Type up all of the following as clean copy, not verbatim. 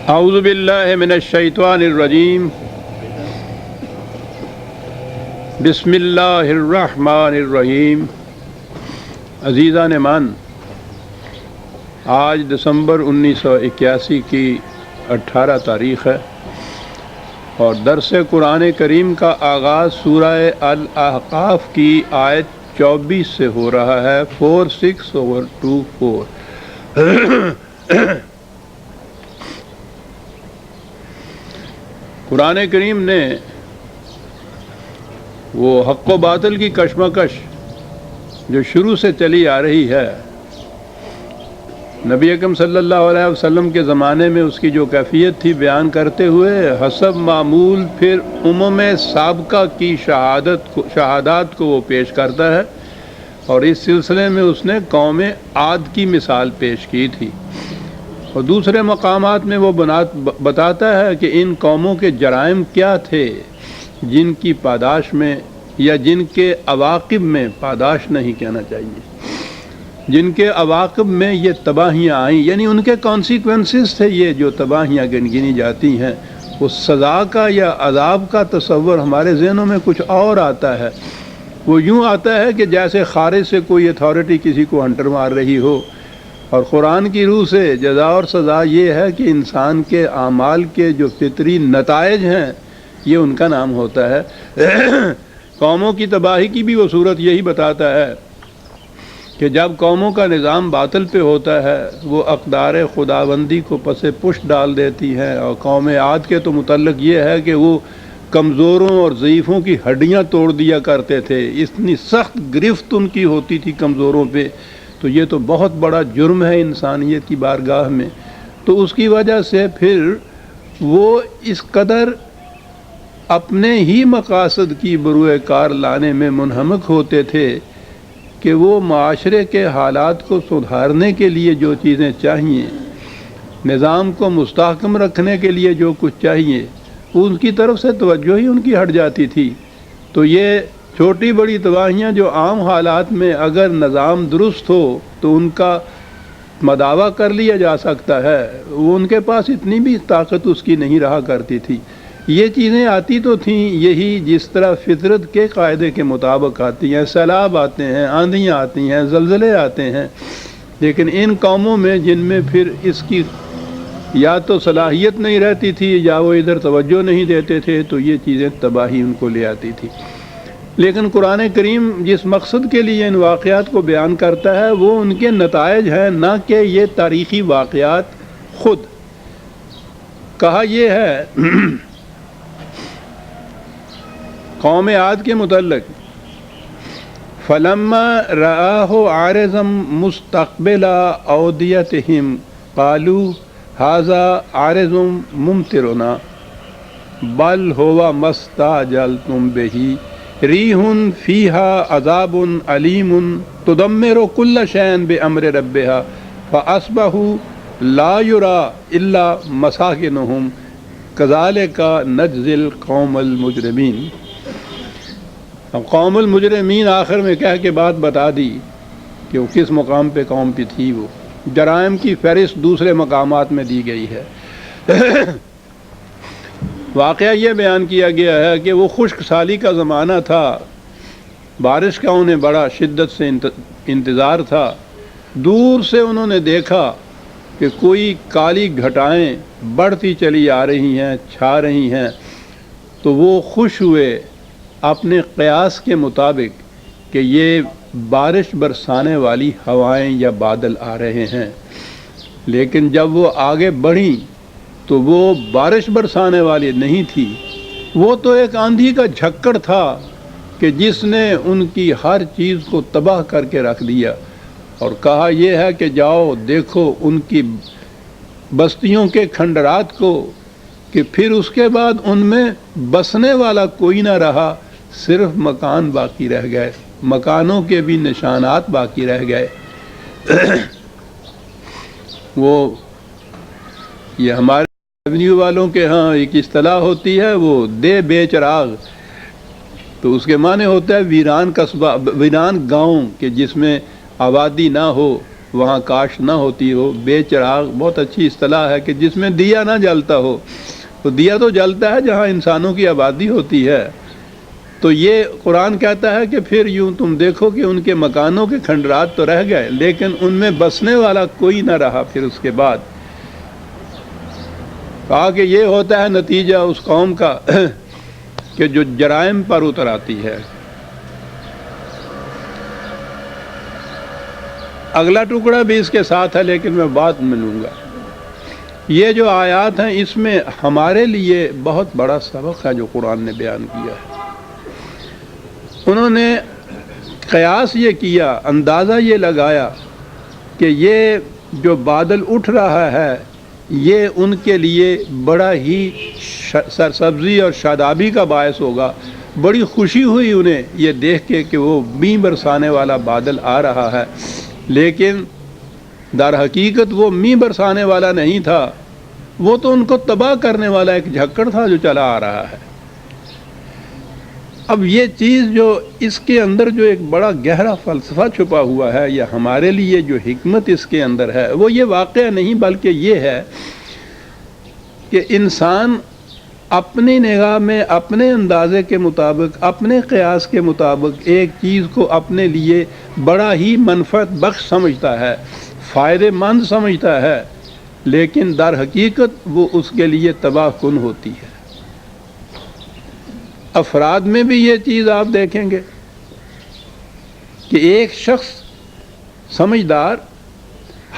اعوذ باللہ من الشیطان الرجیم بسم اللہ الرحمن الرحیم۔ عزیزان مان، آج دسمبر 1981 کی 18 تاریخ ہے اور درس قرآن کریم کا آغاز سورہ الاحقاف کی آیت 24 سے ہو رہا ہے، 46/24۔ قرآن کریم نے وہ حق و باطل کی کشمکش جو شروع سے چلی آ رہی ہے، نبی اکرم صلی اللہ علیہ وسلم کے زمانے میں اس کی جو کیفیت تھی بیان کرتے ہوئے حسب معمول پھر سابقہ کی شہادات کو وہ پیش کرتا ہے، اور اس سلسلے میں اس نے قوم عاد کی مثال پیش کی تھی، اور دوسرے مقامات میں وہ بتاتا ہے کہ ان قوموں کے جرائم کیا تھے جن کی پاداش میں یا جن کے عواقب میں، پاداش نہیں کہنا چاہیے، جن کے عواقب میں یہ تباہیاں آئیں، یعنی ان کے کانسیکوینسز تھے یہ جو تباہیاں گنی جاتی ہیں۔ اس سزا کا یا عذاب کا تصور ہمارے ذہنوں میں کچھ اور آتا ہے، وہ یوں آتا ہے کہ جیسے خارج سے کوئی اتھارٹی کسی کو ہنٹر مار رہی ہو، اور قرآن کی روح سے جزا اور سزا یہ ہے کہ انسان کے اعمال کے جو فطری نتائج ہیں یہ ان کا نام ہوتا ہے۔ قوموں کی تباہی کی بھی وہ صورت یہی بتاتا ہے کہ جب قوموں کا نظام باطل پہ ہوتا ہے وہ اقدار خداوندی کو پس پش ڈال دیتی ہیں، اور قوم عاد کے تو متعلق یہ ہے کہ وہ کمزوروں اور ضعیفوں کی ہڈیاں توڑ دیا کرتے تھے، اتنی سخت گرفت ان کی ہوتی تھی کمزوروں پہ، تو یہ تو بہت بڑا جرم ہے انسانیت کی بارگاہ میں۔ تو اس کی وجہ سے پھر وہ اس قدر اپنے ہی مقاصد کی بروئے کار لانے میں منہمک ہوتے تھے کہ وہ معاشرے کے حالات کو سدھارنے کے لیے جو چیزیں چاہیے، نظام کو مستحکم رکھنے کے لیے جو کچھ چاہیے، ان کی طرف سے توجہ ہی ان کی ہٹ جاتی تھی۔ تو یہ چھوٹی بڑی تباہیاں جو عام حالات میں اگر نظام درست ہو تو ان کا مداوع کر لیا جا سکتا ہے، وہ ان کے پاس اتنی بھی طاقت اس کی نہیں رہا کرتی تھی۔ یہ چیزیں آتی تو تھیں یہی جس طرح فطرت کے قاعدے کے مطابق آتی ہیں، سیلاب آتے ہیں، آندھیاں آتی ہیں، زلزلے آتے ہیں، لیکن ان قوموں میں جن میں پھر اس کی یا تو صلاحیت نہیں رہتی تھی یا وہ ادھر توجہ نہیں دیتے تھے، تو یہ چیزیں تباہی ان کو لے آتی تھی۔ لیکن قرآن کریم جس مقصد کے لیے ان واقعات کو بیان کرتا ہے وہ ان کے نتائج ہیں، نہ کہ یہ تاریخی واقعات خود۔ کہا یہ ہے قوم عاد کے متعلق، فَلَمَّا رَآهُ عَارِضًا مُسْتَقْبِلَ أَوْدِيَتِهِمْ قَالُوا هَذَا عَارِضٌ مُمْطِرُنَا بَلْ هُوَ مَا اسْتَعْجَلْتُمْ بِهِ رِيحٌ فِيهَا عَذَابٌ أَلِيمٌ تُدَمِّرُ كُلَّ شَيْءٍ بِأَمْرِ رَبِّهَا فَأَصْبَحُوا لَا يُرَىٰ إِلَّا مَسَاكِنُهُمْ كَذَٰلِكَ نَجْزِي الْقَوْمَ الْمُجْرِمِينَ۔ قوم المجرمین آخر میں کہہ کے بات بتا دی کہ وہ کس مقام پہ قوم پہ تھی۔ وہ جرائم کی فہرست دوسرے مقامات میں دی گئی ہے۔ واقعہ یہ بیان کیا گیا ہے کہ وہ خشک سالی کا زمانہ تھا، بارش کا انہیں بڑا شدت سے انتظار تھا۔ دور سے انہوں نے دیکھا کہ کوئی کالی گھٹائیں بڑھتی چلی آ رہی ہیں، چھا رہی ہیں، تو وہ خوش ہوئے اپنے قیاس کے مطابق کہ یہ بارش برسانے والی ہوائیں یا بادل آ رہے ہیں۔ لیکن جب وہ آگے بڑھیں تو وہ بارش برسانے والی نہیں تھی، وہ تو ایک آندھی کا جھکڑ تھا کہ جس نے ان کی ہر چیز کو تباہ کر کے رکھ دیا، اور کہا یہ ہے کہ جاؤ دیکھو ان کی بستیوں کے کھنڈرات کو، کہ پھر اس کے بعد ان میں بسنے والا کوئی نہ رہا، صرف مکان باقی رہ گئے، مکانوں کے بھی نشانات باقی رہ گئے۔ وہ یہ ہمارے ریونیو والوں کے ہاں ایک اصطلاح ہوتی ہے، وہ دے بے چراغ، تو اس کے معنی ہوتا ہے ویران قصبہ، ویران گاؤں کہ جس میں آبادی نہ ہو، وہاں کاش نہ ہوتی ہو. بے چراغ بہت اچھی اصطلاح ہے کہ جس میں دیا نہ جلتا ہو. تو دیا تو جلتا ہے جہاں انسانوں کی آبادی ہوتی ہے. تو یہ قرآن کہتا ہے کہ پھر یوں تم دیکھو کہ ان کے مکانوں کے کھنڈرات تو رہ گئے لیکن ان میں بسنے والا کوئی نہ رہا. پھر اس کے بعد کہا کہ یہ ہوتا ہے نتیجہ اس قوم کا کہ جو جرائم پر اتر آتی ہے. اگلا ٹکڑا بھی اس کے ساتھ ہے لیکن میں بعد میں لوں گا. یہ جو آیات ہیں اس میں ہمارے لیے بہت بڑا سبق ہے جو قرآن نے بیان کیا ہے. انہوں نے قیاس یہ کیا، اندازہ یہ لگایا کہ یہ جو بادل اٹھ رہا ہے یہ ان کے لیے بڑا ہی سرسبزی اور شادابی کا باعث ہوگا. بڑی خوشی ہوئی انہیں یہ دیکھ کے کہ وہ مینہ برسانے والا بادل آ رہا ہے، لیکن در حقیقت وہ مینہ برسانے والا نہیں تھا، وہ تو ان کو تباہ کرنے والا ایک جھکڑ تھا جو چلا آ رہا ہے. اب یہ چیز جو اس کے اندر جو ایک بڑا گہرا فلسفہ چھپا ہوا ہے یا ہمارے لیے جو حکمت اس کے اندر ہے وہ یہ واقعہ نہیں بلکہ یہ ہے کہ انسان اپنی نگاہ میں اپنے اندازے کے مطابق اپنے قیاس کے مطابق ایک چیز کو اپنے لیے بڑا ہی منفعت بخش سمجھتا ہے، فائدہ مند سمجھتا ہے، لیکن در حقیقت وہ اس کے لیے تباہ کن ہوتی ہے. افراد میں بھی یہ چیز آپ دیکھیں گے کہ ایک شخص سمجھدار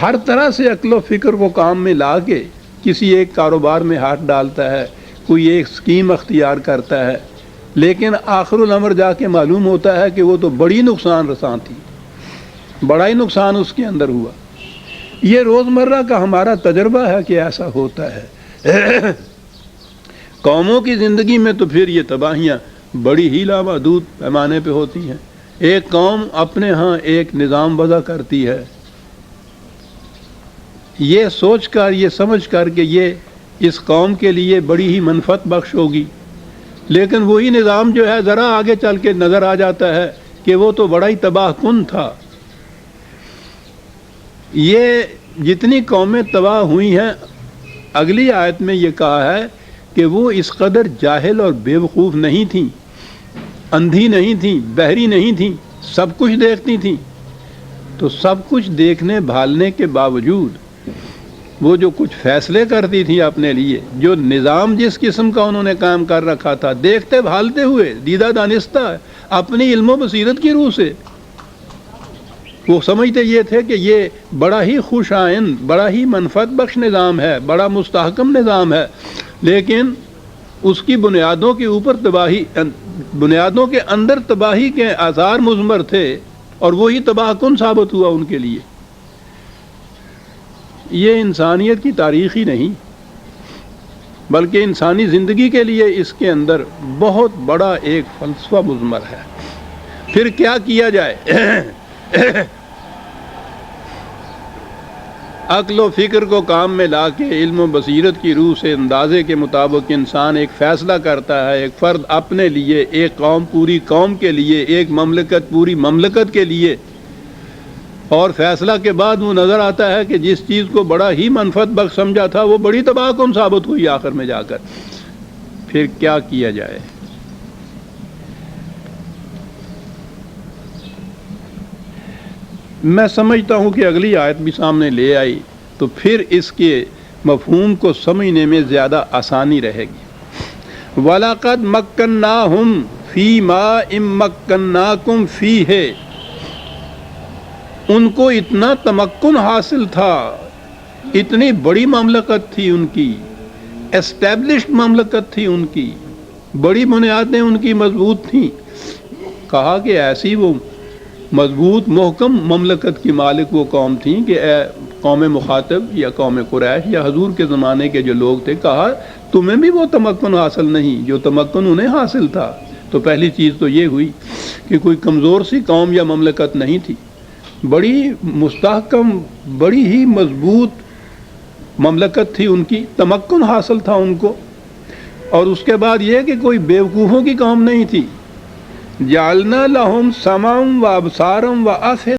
ہر طرح سے عقل و فکر کو کام میں لا کے کسی ایک کاروبار میں ہاتھ ڈالتا ہے، کوئی ایک اسکیم اختیار کرتا ہے، لیکن آخر الامر جا کے معلوم ہوتا ہے کہ وہ تو بڑی نقصان رساں تھی، بڑا ہی نقصان اس کے اندر ہوا. یہ روزمرہ کا ہمارا تجربہ ہے کہ ایسا ہوتا ہے. قوموں کی زندگی میں تو پھر یہ تباہیاں بڑی ہی لامحدود پیمانے پہ ہوتی ہیں. ایک قوم اپنے ہاں ایک نظام وضع کرتی ہے یہ سوچ کر یہ سمجھ کر کہ یہ اس قوم کے لیے بڑی ہی منفعت بخش ہوگی، لیکن وہی نظام جو ہے ذرا آگے چل کے نظر آ جاتا ہے کہ وہ تو بڑا ہی تباہ کن تھا. یہ جتنی قومیں تباہ ہوئی ہیں اگلی آیت میں یہ کہا ہے کہ وہ اس قدر جاہل اور بے وقوف نہیں تھیں، اندھی نہیں تھیں، بہری نہیں تھیں، سب کچھ دیکھتی تھیں. تو سب کچھ دیکھنے بھالنے کے باوجود وہ جو کچھ فیصلے کرتی تھیں اپنے لیے، جو نظام جس قسم کا انہوں نے کام کر رکھا تھا، دیکھتے بھالتے ہوئے دیدہ دانستہ اپنی علم و بصیرت کی روح سے وہ سمجھتے یہ تھے کہ یہ بڑا ہی خوش آئند، بڑا ہی منفعت بخش نظام ہے، بڑا مستحکم نظام ہے، لیکن اس کی بنیادوں کے اوپر تباہی، بنیادوں کے اندر تباہی کے آثار مضمر تھے اور وہی تباہ کن ثابت ہوا ان کے لیے. یہ انسانیت کی تاریخ ہی نہیں بلکہ انسانی زندگی کے لیے اس کے اندر بہت بڑا ایک فلسفہ مضمر ہے. پھر کیا کیا جائے؟ عقل و فکر کو کام میں لا کے علم و بصیرت کی روح سے اندازے کے مطابق انسان ایک فیصلہ کرتا ہے، ایک فرد اپنے لیے، ایک قوم پوری قوم کے لیے، ایک مملکت پوری مملکت کے لیے، اور فیصلہ کے بعد وہ نظر آتا ہے کہ جس چیز کو بڑا ہی منفعت بخش سمجھا تھا وہ بڑی تباہ کن ثابت ہوئی آخر میں جا کر. پھر کیا کیا جائے؟ میں سمجھتا ہوں کہ اگلی آیت بھی سامنے لے آئی تو پھر اس کے مفہوم کو سمجھنے میں زیادہ آسانی رہے گی. وَلَقَدْ مَكَّنَّاهُمْ فِي مَاءٍ مَّكَّنَّاكُمْ فِيهِ، ان کو اتنا تمکن حاصل تھا، اتنی بڑی مملکت تھی ان کی، اسٹیبلشڈ مملکت تھی ان کی، بڑی بنیادیں ان کی مضبوط تھیں. کہا کہ ایسی وہ مضبوط محکم مملکت کی مالک وہ قوم تھیں کہ اے قوم مخاطب یا قوم قریش یا حضور کے زمانے کے جو لوگ تھے، کہا تمہیں بھی وہ تمکن حاصل نہیں جو تمکن انہیں حاصل تھا. تو پہلی چیز تو یہ ہوئی کہ کوئی کمزور سی قوم یا مملکت نہیں تھی، بڑی مستحکم، بڑی ہی مضبوط مملکت تھی ان کی، تمکن حاصل تھا ان کو. اور اس کے بعد یہ کہ کوئی بیوقوفوں کی قوم نہیں تھی. جعلنا لهم سمعا وابصارا وافئدة،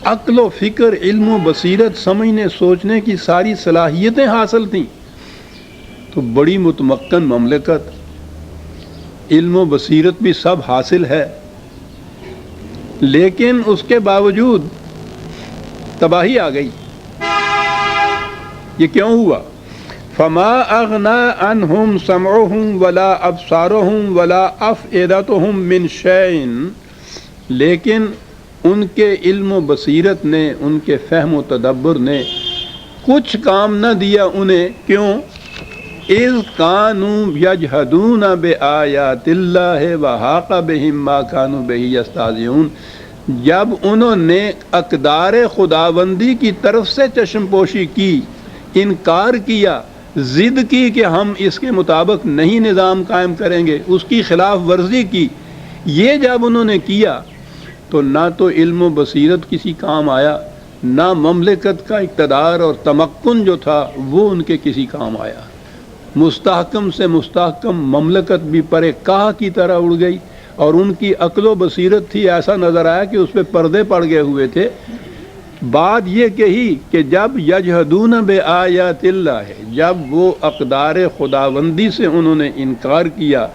عقل و فکر، علم و بصیرت، سمجھنے سوچنے کی ساری صلاحیتیں حاصل تھیں، تو بڑی متمکن مملکت، علم و بصیرت بھی سب حاصل ہے، لیکن اس کے باوجود تباہی آ گئی۔ یہ کیوں ہوا؟ فما اغنا عنہم سمعہم ولا ابصارہم ولا افئدتہم من شیء، لیکن ان کے علم و بصیرت نے، ان کے فہم و تدبر نے کچھ کام نہ دیا انہیں۔ کیوں؟ اذ کانوا یجحدون بآیات اللہ وحاق بہم ما کانوا بہ یستہزئون، جب انہوں نے اقدار خداوندی کی طرف سے چشم پوشی کی، انکار کیا، ضد کی کہ ہم اس کے مطابق نہیں نظام قائم کریں گے، اس کی خلاف ورزی کی، یہ جب انہوں نے کیا تو نہ تو علم و بصیرت کسی کام آیا، نہ مملکت کا اقتدار اور تمکن جو تھا وہ ان کے کسی کام آیا۔ مستحکم سے مستحکم مملکت بھی پرے کاہ کی طرح اڑ گئی، اور ان کی عقل و بصیرت تھی، ایسا نظر آیا کہ اس پہ پردے پڑ گئے ہوئے تھے۔ بات یہ کہی کہ جب یجحدون بآیات اللہ، جب وہ اقدار خداوندی سے انہوں نے انکار کیا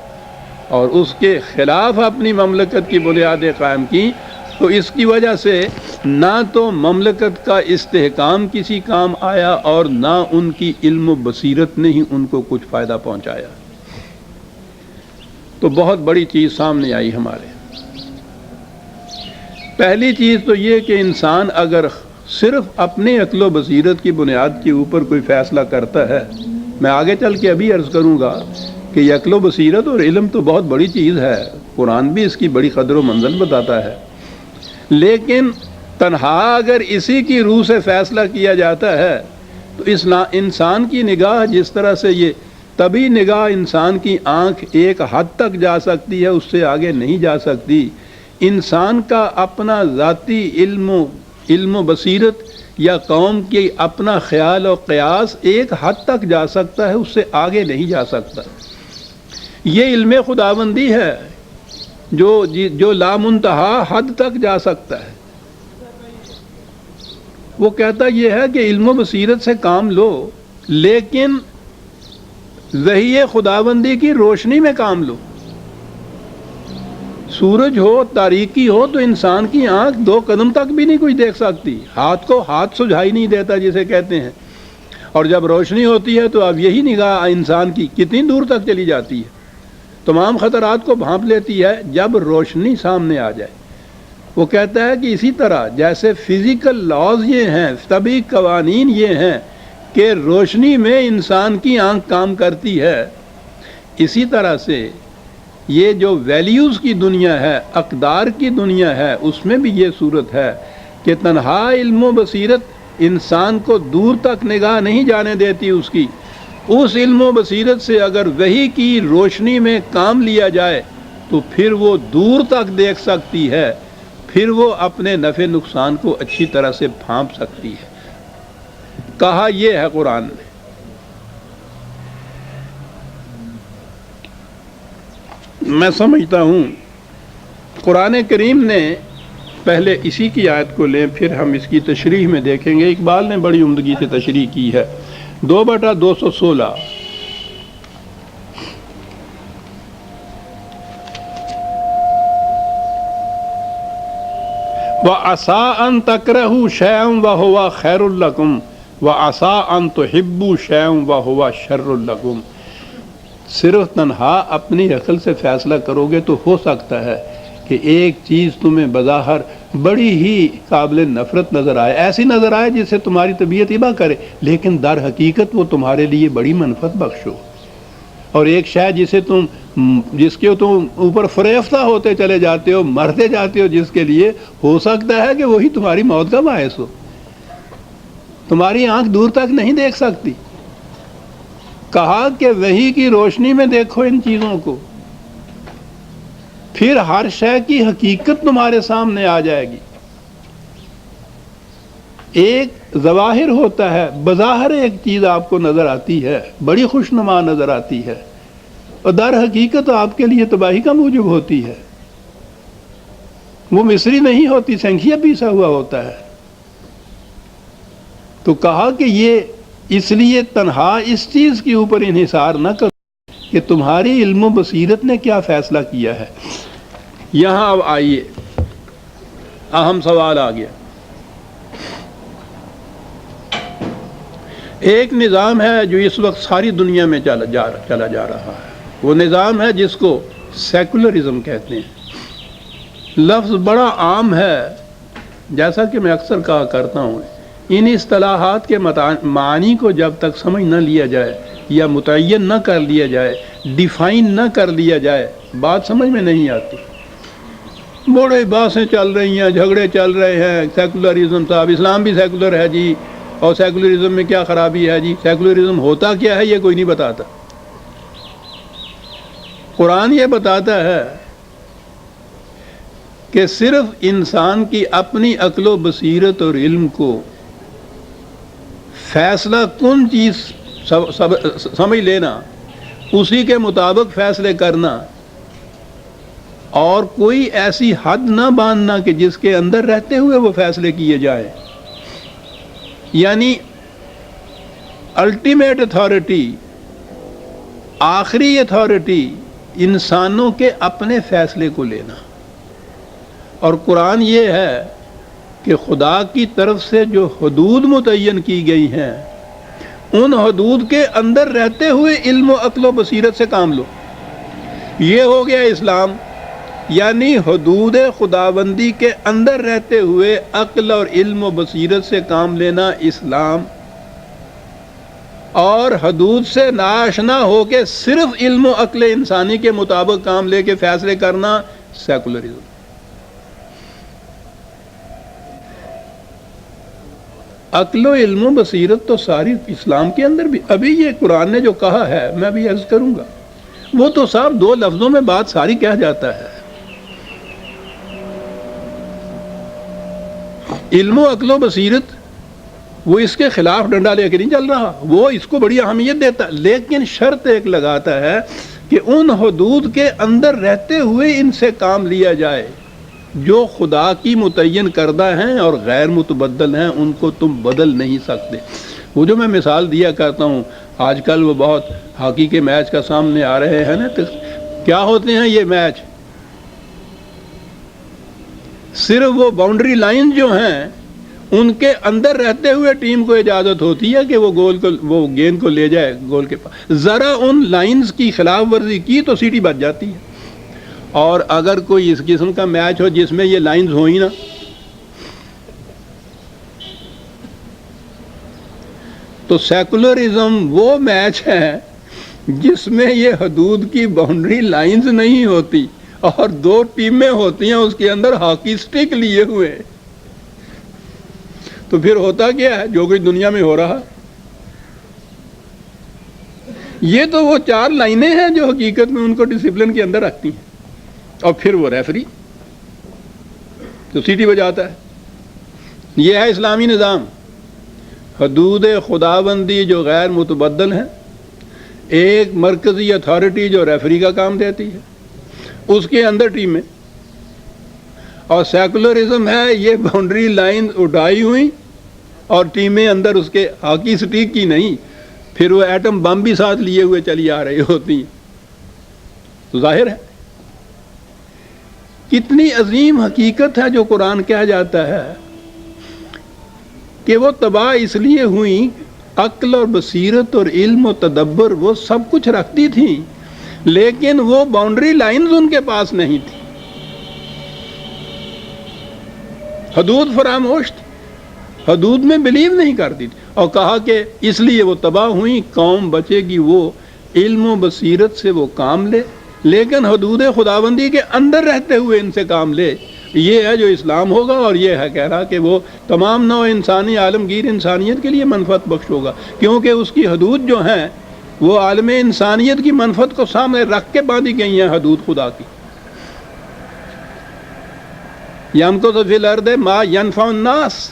اور اس کے خلاف اپنی مملکت کی بنیادیں قائم کی، تو اس کی وجہ سے نہ تو مملکت کا استحکام کسی کام آیا اور نہ ان کی علم و بصیرت نے ہی ان کو کچھ فائدہ پہنچایا۔ تو بہت بڑی چیز سامنے آئی ہمارے۔ پہلی چیز تو یہ کہ انسان اگر صرف اپنے عقل و بصیرت کی بنیاد کے اوپر کوئی فیصلہ کرتا ہے، میں آگے چل کے ابھی عرض کروں گا کہ یہ عقل و بصیرت اور علم تو بہت بڑی چیز ہے، قرآن بھی اس کی بڑی قدر و منزل بتاتا ہے، لیکن تنہا اگر اسی کی روح سے فیصلہ کیا جاتا ہے تو اس انسان کی نگاہ جس طرح سے یہ تبھی نگاہ انسان کی آنکھ ایک حد تک جا سکتی ہے، اس سے آگے نہیں جا سکتی۔ انسان کا اپنا ذاتی علم و بصیرت یا قوم کی اپنا خیال و قیاس ایک حد تک جا سکتا ہے، اس سے آگے نہیں جا سکتا۔ یہ علم خداوندی ہے جو لامنتہا حد تک جا سکتا ہے۔ وہ کہتا یہ ہے کہ علم و بصیرت سے کام لو، لیکن وحی خداوندی کی روشنی میں کام لو۔ سورج ہو، تاریکی ہو، تو انسان کی آنکھ 2 قدم تک بھی نہیں کچھ دیکھ سکتی، ہاتھ کو ہاتھ سجھائی نہیں دیتا جسے کہتے ہیں، اور جب روشنی ہوتی ہے تو اب یہی نگاہ انسان کی کتنی دور تک چلی جاتی ہے، تمام خطرات کو بھانپ لیتی ہے جب روشنی سامنے آ جائے۔ وہ کہتا ہے کہ اسی طرح جیسے فزیکل لاز یہ ہیں، طبعی قوانین یہ ہیں کہ روشنی میں انسان کی آنکھ کام کرتی ہے، اسی طرح سے یہ جو ویلیوز کی دنیا ہے، اقدار کی دنیا ہے، اس میں بھی یہ صورت ہے کہ تنہا علم و بصیرت انسان کو دور تک نگاہ نہیں جانے دیتی اس کی۔ اس علم و بصیرت سے اگر وحی کی روشنی میں کام لیا جائے تو پھر وہ دور تک دیکھ سکتی ہے، پھر وہ اپنے نفع نقصان کو اچھی طرح سے بھانپ سکتی ہے۔ کہا یہ ہے قرآن نے۔ میں سمجھتا ہوں قرآن کریم نے پہلے اسی کی آیت کو لیں، پھر ہم اس کی تشریح میں دیکھیں گے۔ اقبال نے بڑی عمدگی سے تشریح کی ہے۔ 2/216 وَعَسَىٰ أَن تَكْرَهُوا شَيْئًا وَهُوَ خَيْرٌ لَكُمْ وَعَسَىٰ أَن تُحِبُّوا شَيْئًا وَهُوَ شَرٌّ لَكُمْ۔ صرف تنہا اپنی عقل سے فیصلہ کرو گے تو ہو سکتا ہے کہ ایک چیز تمہیں بظاہر بڑی ہی قابل نفرت نظر آئے، ایسی نظر آئے جس سے تمہاری طبیعت ابا کرے، لیکن در حقیقت وہ تمہارے لیے بڑی منفعت بخش ہو۔ اور ایک شے جس کے تم اوپر فریفتہ ہوتے چلے جاتے ہو، مرتے جاتے ہو، جس کے لیے ہو سکتا ہے کہ وہی تمہاری موت کا باعث ہو۔ تمہاری آنکھ دور تک نہیں دیکھ سکتی۔ کہا کہ وحی کی روشنی میں دیکھو ان چیزوں کو، پھر ہر شے کی حقیقت تمہارے سامنے آ جائے گی۔ ایک ظواہر ہوتا ہے، بظاہر ایک چیز آپ کو نظر آتی ہے، بڑی خوشنما نظر آتی ہے، اور در حقیقت آپ کے لیے تباہی کا موجب ہوتی ہے۔ وہ مصری نہیں ہوتی، سنکھیا پیسا ہوا ہوتا ہے۔ تو کہا کہ یہ اس لیے تنہا اس چیز کے اوپر انحصار نہ کرو کہ تمہاری علم و بصیرت نے کیا فیصلہ کیا ہے۔ یہاں اب آئیے اہم سوال آ گیا۔ ایک نظام ہے جو اس وقت ساری دنیا میں چلا جا رہا ہے، وہ نظام ہے جس کو سیکولرزم کہتے ہیں۔ لفظ بڑا عام ہے، جیسا کہ میں اکثر کہا کرتا ہوں، ان اصطلاحات کے معنی کو جب تک سمجھ نہ لیا جائے یا متعین نہ کر لیا جائے، ڈیفائن نہ کر لیا جائے، بات سمجھ میں نہیں آتی۔ بڑے باتیں چل رہی ہیں، جھگڑے چل رہے ہیں، سیکولرزم صاحب، اسلام بھی سیکولر ہے جی، اور سیکولرزم میں کیا خرابی ہے جی، سیکولرزم ہوتا کیا ہے یہ کوئی نہیں بتاتا۔ قرآن یہ بتاتا ہے کہ صرف انسان کی اپنی عقل و بصیرت اور علم کو فیصلہ کن چیز سمجھ لینا، اسی کے مطابق فیصلے کرنا، اور کوئی ایسی حد نہ باندھنا کہ جس کے اندر رہتے ہوئے وہ فیصلے کیے جائیں۔ یعنی الٹیمیٹ اتھارٹی، آخری اتھارٹی انسانوں کے اپنے فیصلے کو لینا۔ اور قرآن یہ ہے کہ خدا کی طرف سے جو حدود متعین کی گئی ہیں، ان حدود کے اندر رہتے ہوئے علم و عقل و بصیرت سے کام لو۔ یہ ہو گیا اسلام، یعنی حدود خداوندی کے اندر رہتے ہوئے عقل اور علم و بصیرت سے کام لینا اسلام، اور حدود سے ناآشنا ہو کے صرف علم و عقل انسانی کے مطابق کام لے کے فیصلے کرنا سیکولرزم۔ عقل و علم و بصیرت تو ساری اسلام کے اندر بھی، ابھی یہ قرآن نے جو کہا ہے میں بھی عرض کروں گا، وہ تو صاحب دو لفظوں میں بات ساری کہہ جاتا ہے۔ علم و عقل و بصیرت وہ اس کے خلاف ڈنڈا لے کے نہیں چل رہا، وہ اس کو بڑی اہمیت دیتا، لیکن شرط ایک لگاتا ہے کہ ان حدود کے اندر رہتے ہوئے ان سے کام لیا جائے جو خدا کی متعین کردہ ہیں اور غیر متبدل ہیں، ان کو تم بدل نہیں سکتے۔ وہ جو میں مثال دیا کرتا ہوں، آج کل وہ بہت ہاکی کے میچ کا سامنے آ رہے ہیں نا، تو کیا ہوتے ہیں یہ میچ؟ صرف وہ باؤنڈری لائن جو ہیں ان کے اندر رہتے ہوئے ٹیم کو اجازت ہوتی ہے کہ وہ گیند کو لے جائے گول کے پاس، ذرا ان لائنز کی خلاف ورزی کی تو سیٹی بج جاتی ہے۔ اور اگر کوئی اس قسم کا میچ ہو جس میں یہ لائنز ہوئی نا، تو سیکولرزم وہ میچ ہے جس میں یہ حدود کی باؤنڈری لائنز نہیں ہوتی اور دو ٹیمیں ہوتی ہیں اس کے اندر ہاکی سٹک لیے ہوئے، تو پھر ہوتا کیا ہے جو کچھ دنیا میں ہو رہا۔ یہ تو وہ چار لائنیں ہیں جو حقیقت میں ان کو ڈسپلن کے اندر رکھتی ہیں، اور پھر وہ ریفری تو سیٹی بجاتا ہے۔ یہ ہے اسلامی نظام، حدود خداوندی جو غیر متبدل ہیں، ایک مرکزی اتھارٹی جو ریفری کا کام دیتی ہے، اس کے اندر ٹیمیں، اور سیکولرزم ہے یہ باؤنڈری لائن اٹھائی ہوئی اور ٹیمیں اندر اس کے ہاکی سٹیک کی نہیں، پھر وہ ایٹم بم بھی ساتھ لیے ہوئے چلی آ رہی ہوتی ہیں۔ تو ظاہر ہے کتنی عظیم حقیقت ہے جو قرآن کہہ جاتا ہے کہ وہ تباہ اس لیے ہوئیں، عقل اور بصیرت اور علم و تدبر وہ سب کچھ رکھتی تھیں، لیکن وہ باؤنڈری لائنز ان کے پاس نہیں تھی، حدود فراموش تھی، حدود میں بلیو نہیں کرتی تھی، اور کہا کہ اس لیے وہ تباہ ہوئیں، قوم بچے گی وہ علم و بصیرت سے وہ کام لے، لیکن حدود خداوندی کے اندر رہتے ہوئے ان سے کام لے۔ یہ ہے جو اسلام ہوگا، اور یہ ہے کہہ رہا کہ وہ تمام نوع انسانی عالمگیر انسانیت کے لیے منفعت بخش ہوگا، کیونکہ اس کی حدود جو ہیں وہ عالم انسانیت کی منفعت کو سامنے رکھ کے باندھی گئی ہیں، حدود خدا کی۔ یمکث فی الارض ما ینفع الناس،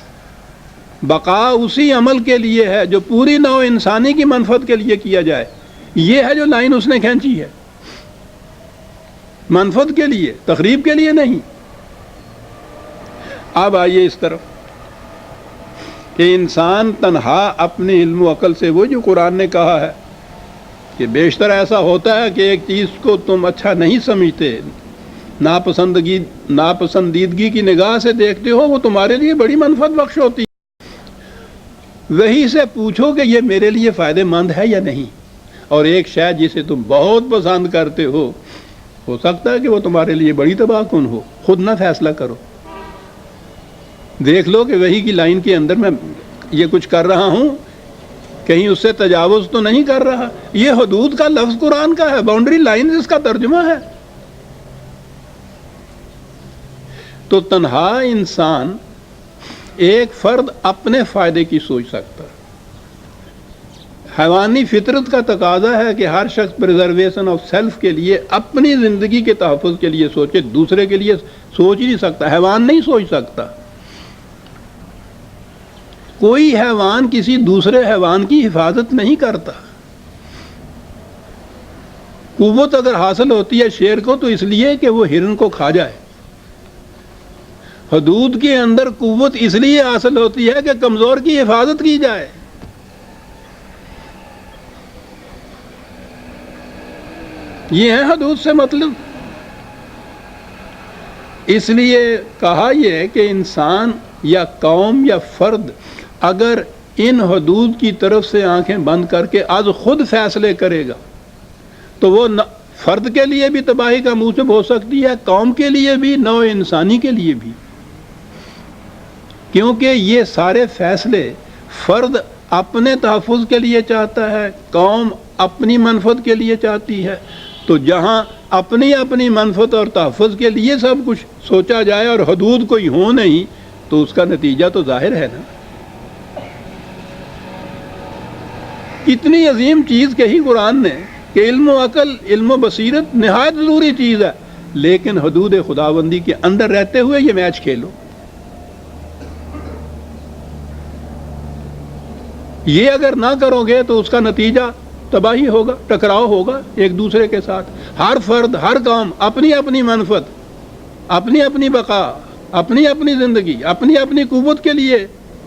بقا اسی عمل کے لیے ہے جو پوری نوع انسانی کی منفعت کے لیے کیا جائے۔ یہ ہے جو لائن اس نے کھینچی ہے، منفعت کے لیے، تخریب کے لیے نہیں۔ اب آئیے اس طرف، کہ انسان تنہا اپنے علم و عقل سے، وہ جو قرآن نے کہا ہے کہ بیشتر ایسا ہوتا ہے کہ ایک چیز کو تم اچھا نہیں سمجھتے، ناپسندیدگی کی نگاہ سے دیکھتے ہو، وہ تمہارے لیے بڑی منفعت بخش ہوتی ہے۔ وہی سے پوچھو کہ یہ میرے لیے فائدہ مند ہے یا نہیں، اور ایک شے جسے تم بہت پسند کرتے ہو سکتا ہے کہ وہ تمہارے لیے بڑی تباہ کن ہو۔ خود نہ فیصلہ کرو، دیکھ لو کہ وہی کی لائن کے اندر میں یہ کچھ کر رہا ہوں، کہیں اس سے تجاوز تو نہیں کر رہا۔ یہ حدود کا لفظ قرآن کا ہے، باؤنڈری لائن اس کا ترجمہ ہے۔ تو تنہا انسان، ایک فرد اپنے فائدے کی سوچ سکتا ہے۔ حیوانی فطرت کا تقاضا ہے کہ ہر شخص پریزرویشن آف سیلف کے لیے، اپنی زندگی کے تحفظ کے لیے سوچے، دوسرے کے لیے سوچ ہی نہیں سکتا، حیوان نہیں سوچ سکتا۔ کوئی حیوان کسی دوسرے حیوان کی حفاظت نہیں کرتا۔ قوت اگر حاصل ہوتی ہے شیر کو تو اس لیے کہ وہ ہرن کو کھا جائے۔ حدود کے اندر قوت اس لیے حاصل ہوتی ہے کہ کمزور کی حفاظت کی جائے۔ یہ ہے حدود سے مطلب۔ اس لیے کہا یہ کہ انسان یا قوم یا فرد اگر ان حدود کی طرف سے آنکھیں بند کر کے از خود فیصلے کرے گا تو وہ فرد کے لیے بھی تباہی کا موجب ہو سکتی ہے، قوم کے لیے بھی، نوع انسانی کے لیے بھی، کیونکہ یہ سارے فیصلے فرد اپنے تحفظ کے لیے چاہتا ہے، قوم اپنی منفعت کے لیے چاہتی ہے۔ تو جہاں اپنی اپنی منفعت اور تحفظ کے لیے سب کچھ سوچا جائے اور حدود کوئی ہو نہیں تو اس کا نتیجہ تو ظاہر ہے نا۔ اتنی عظیم چیز کہی قرآن نے کہ علم و عقل، علم و بصیرت نہایت ضروری چیز ہے، لیکن حدود خداوندی کے اندر رہتے ہوئے یہ میچ کھیلو۔ یہ اگر نہ کرو گے تو اس کا نتیجہ تباہی ہوگا، ٹکراؤ ہوگا ایک دوسرے کے ساتھ۔ ہر فرد، ہر قوم اپنی اپنی منفعت، اپنی اپنی بقا، اپنی اپنی زندگی، اپنی اپنی قوت کے لیے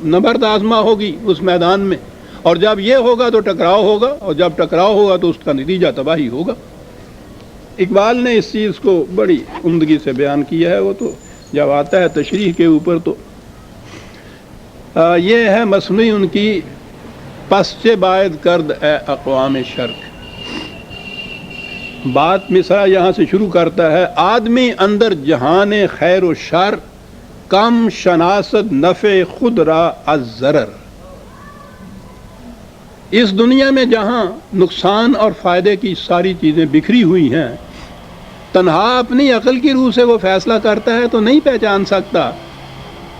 نبرد آزما ہوگی اس میدان میں، اور جب یہ ہوگا تو ٹکراؤ ہوگا، اور جب ٹکراؤ ہوگا تو اس کا نتیجہ تباہی ہوگا۔ اقبال نے اس چیز کو بڑی عمدگی سے بیان کیا ہے۔ وہ تو جب آتا ہے تشریح کے اوپر تو یہ ہے مصنوعی ان کی پس چہ باید کرد اے اقوام شرق۔ بات مصرع یہاں سے شروع کرتا ہے، آدمی اندر جہان خیر و شر، کم شناست نفع خود را از ضرر۔ اس دنیا میں جہاں نقصان اور فائدے کی ساری چیزیں بکھری ہوئی ہیں، تنہا اپنی عقل کی روح سے وہ فیصلہ کرتا ہے تو نہیں پہچان سکتا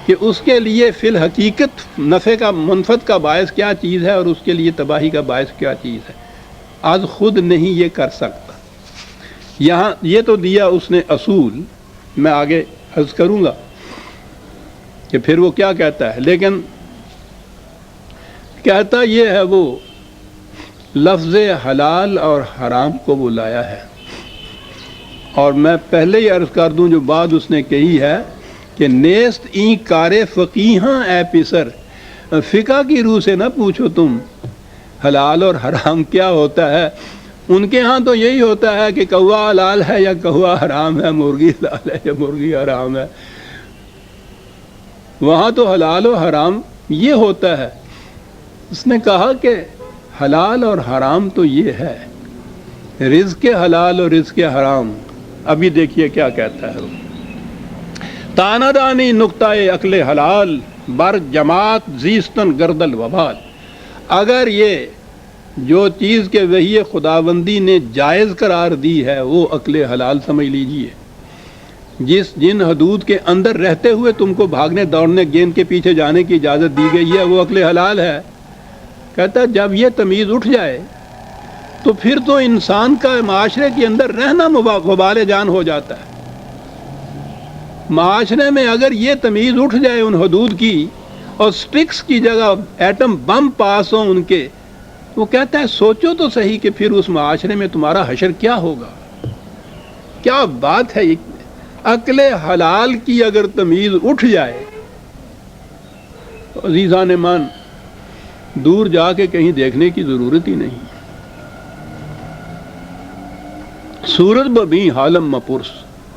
کہ اس کے لیے فی الحقیقت نفع کا، منفعت کا باعث کیا چیز ہے اور اس کے لیے تباہی کا باعث کیا چیز ہے۔ آج خود نہیں یہ کر سکتا۔ یہاں یہ تو دیا اس نے اصول، میں آگے عرض کروں گا کہ پھر وہ کیا کہتا ہے، لیکن کہتا یہ ہے وہ لفظ حلال اور حرام کو وہ لایا ہے، اور میں پہلے ہی عرض کر دوں جو بات اس نے کہی ہے کہ نیست این کار فقیہاں اے پسر، فقہ کی روح سے نہ پوچھو تم حلال اور حرام کیا ہوتا ہے۔ ان کے ہاں تو یہی ہوتا ہے کہ کوا حلال ہے یا کوا حرام ہے، مرغی حلال ہے یا مرغی حرام ہے۔ وہاں تو حلال و حرام یہ ہوتا ہے۔ اس نے کہا کہ حلال اور حرام تو یہ ہے، رزق حلال اور رزق حرام۔ ابھی دیکھیے کیا کہتا ہے وہ، تاندانی نقطۂ عقل حلال بر جماعت زیستن گردل وبال۔ اگر یہ جو چیز کے وحی خداوندی نے جائز قرار دی ہے وہ عقل حلال سمجھ لیجئے، جن حدود کے اندر رہتے ہوئے تم کو بھاگنے دوڑنے، گیند کے پیچھے جانے کی اجازت دی گئی ہے، وہ عقل حلال ہے۔ کہتا جب یہ تمیز اٹھ جائے تو پھر تو انسان کا معاشرے کے اندر رہنا وبال جان ہو جاتا ہے۔ معاشرے میں اگر یہ تمیز اٹھ جائے ان حدود کی، اور سٹرکس کی جگہ ایٹم بم پاس ہوں ان کے، وہ کہتا ہے سوچو تو صحیح کہ پھر اس معاشرے میں تمہارا حشر کیا ہوگا۔ کیا بات ہے، عقل حلال کی اگر تمیز اٹھ جائے عزیزان مان دور جا کے کہیں دیکھنے کی ضرورت ہی نہیں. سورج ببیں حالم مپرس،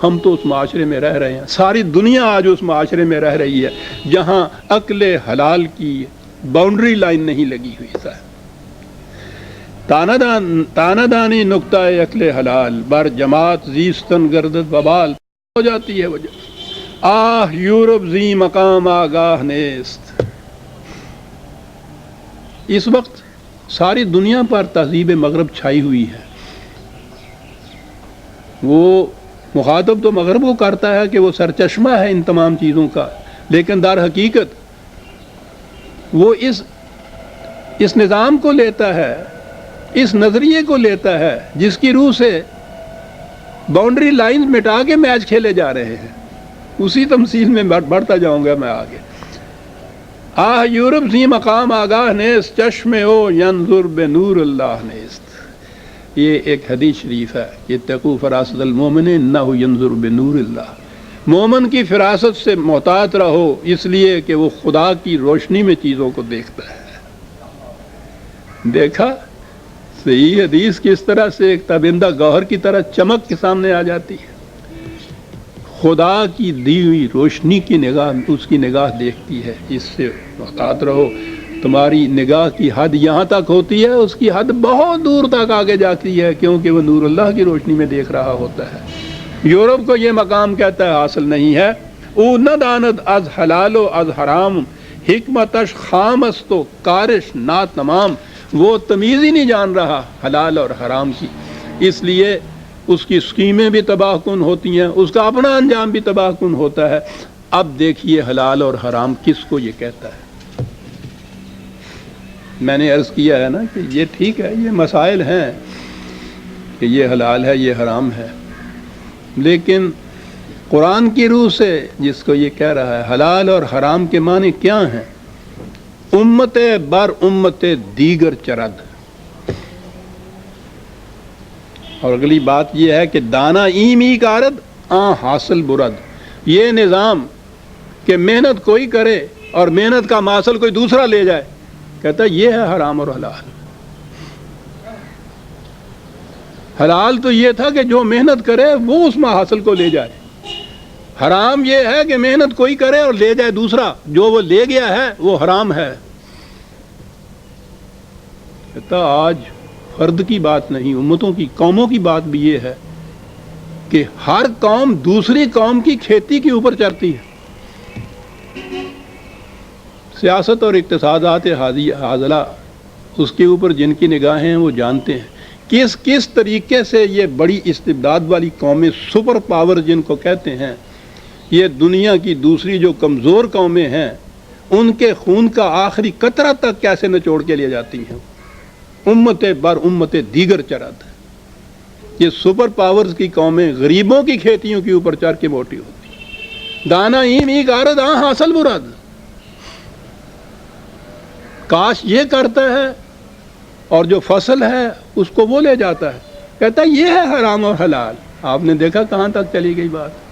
ہم تو اس معاشرے میں رہ رہے ہیں. ساری دنیا آج اس معاشرے میں رہ رہی ہے جہاں عقل حلال کی باؤنڈری لائن نہیں لگی ہوئی ہے. تانہ دانی نقطہ عقل حلال بر جماعت زیستن گردد ببال ہو جاتی ہے وجہ. آہ یورپ زی مقام آگاہ نیست. اس وقت ساری دنیا پر تہذیب مغرب چھائی ہوئی ہے. وہ مخاطب تو مغرب کو کرتا ہے کہ وہ سرچشمہ ہے ان تمام چیزوں کا، لیکن در حقیقت وہ اس نظام کو لیتا ہے، اس نظریے کو لیتا ہے جس کی روح سے باؤنڈری لائنز مٹا کے میچ کھیلے جا رہے ہیں. اسی تمثیل میں بڑھتا جاؤں گا میں آگے. آہ یورپ زی مقام آگاہ نیست چشم او ینظر بنور اللہ نیست. یہ ایک حدیث شریف ہے کہ اتقوا فراست المومن انہ ینظر بنور اللہ. مومن کی فراست سے محتاط رہو اس لیے کہ وہ خدا کی روشنی میں چیزوں کو دیکھتا ہے. دیکھا صحیح حدیث کس طرح سے ایک تابندہ گوہر کی طرح چمک کے سامنے آ جاتی ہے. خدا کی دی ہوئی روشنی کی نگاہ اس کی نگاہ دیکھتی ہے. اس سے محتاط رہو. تمہاری نگاہ کی حد یہاں تک ہوتی ہے، اس کی حد بہت دور تک آگے جاتی ہے کیونکہ وہ نور اللہ کی روشنی میں دیکھ رہا ہوتا ہے. یورپ کو یہ مقام کہتا ہے حاصل نہیں ہے. او نہ داند از حلال و از حرام حکمتش خام است و کارش نا تمام. وہ تمیز ہی نہیں جان رہا حلال اور حرام کی، اس لیے اس کی اسکیمیں بھی تباہ کن ہوتی ہیں، اس کا اپنا انجام بھی تباہ کن ہوتا ہے. اب دیکھیے حلال اور حرام کس کو یہ کہتا ہے. میں نے عرض کیا ہے نا کہ یہ ٹھیک ہے، یہ مسائل ہیں کہ یہ حلال ہے یہ حرام ہے، لیکن قرآن کی روح سے جس کو یہ کہہ رہا ہے حلال اور حرام کے معنی کیا ہیں؟ امت بر امت دیگر چرد. اور اگلی بات یہ ہے کہ دانا ایمی کارد آ حاصل برد. یہ نظام کہ محنت کوئی کرے اور محنت کا حاصل کوئی دوسرا لے جائے، کہتا ہے یہ ہے حرام اور حلال. حلال تو یہ تھا کہ جو محنت کرے وہ اس حاصل کو لے جائے. حرام یہ ہے کہ محنت کوئی کرے اور لے جائے دوسرا، جو وہ لے گیا ہے وہ حرام ہے. کہتا آج فرد کی بات نہیں، امتوں کی قوموں کی بات بھی یہ ہے کہ ہر قوم دوسری قوم کی کھیتی کے اوپر چلتی ہے. سیاست اور اقتصادات حاضلہ اس کے اوپر جن کی نگاہیں ہیں وہ جانتے ہیں کس طریقے سے یہ بڑی استبداد والی قومیں، سپر پاور جن کو کہتے ہیں، یہ دنیا کی دوسری جو کمزور قومیں ہیں ان کے خون کا آخری قطرہ تک کیسے نچوڑ کے لے جاتی ہیں. امت بر امت دیگر چرد. یہ سپر پاورز کی قومیں غریبوں کی کھیتیوں کے اوپر چڑھ کے موٹی ہوتی ہیں. دانا ایم ای کارد آ حاصل برد. کاش یہ کرتا ہے اور جو فصل ہے اس کو وہ لے جاتا ہے، کہتا ہے یہ ہے حرام اور حلال. آپ نے دیکھا کہاں تک چلی گئی بات.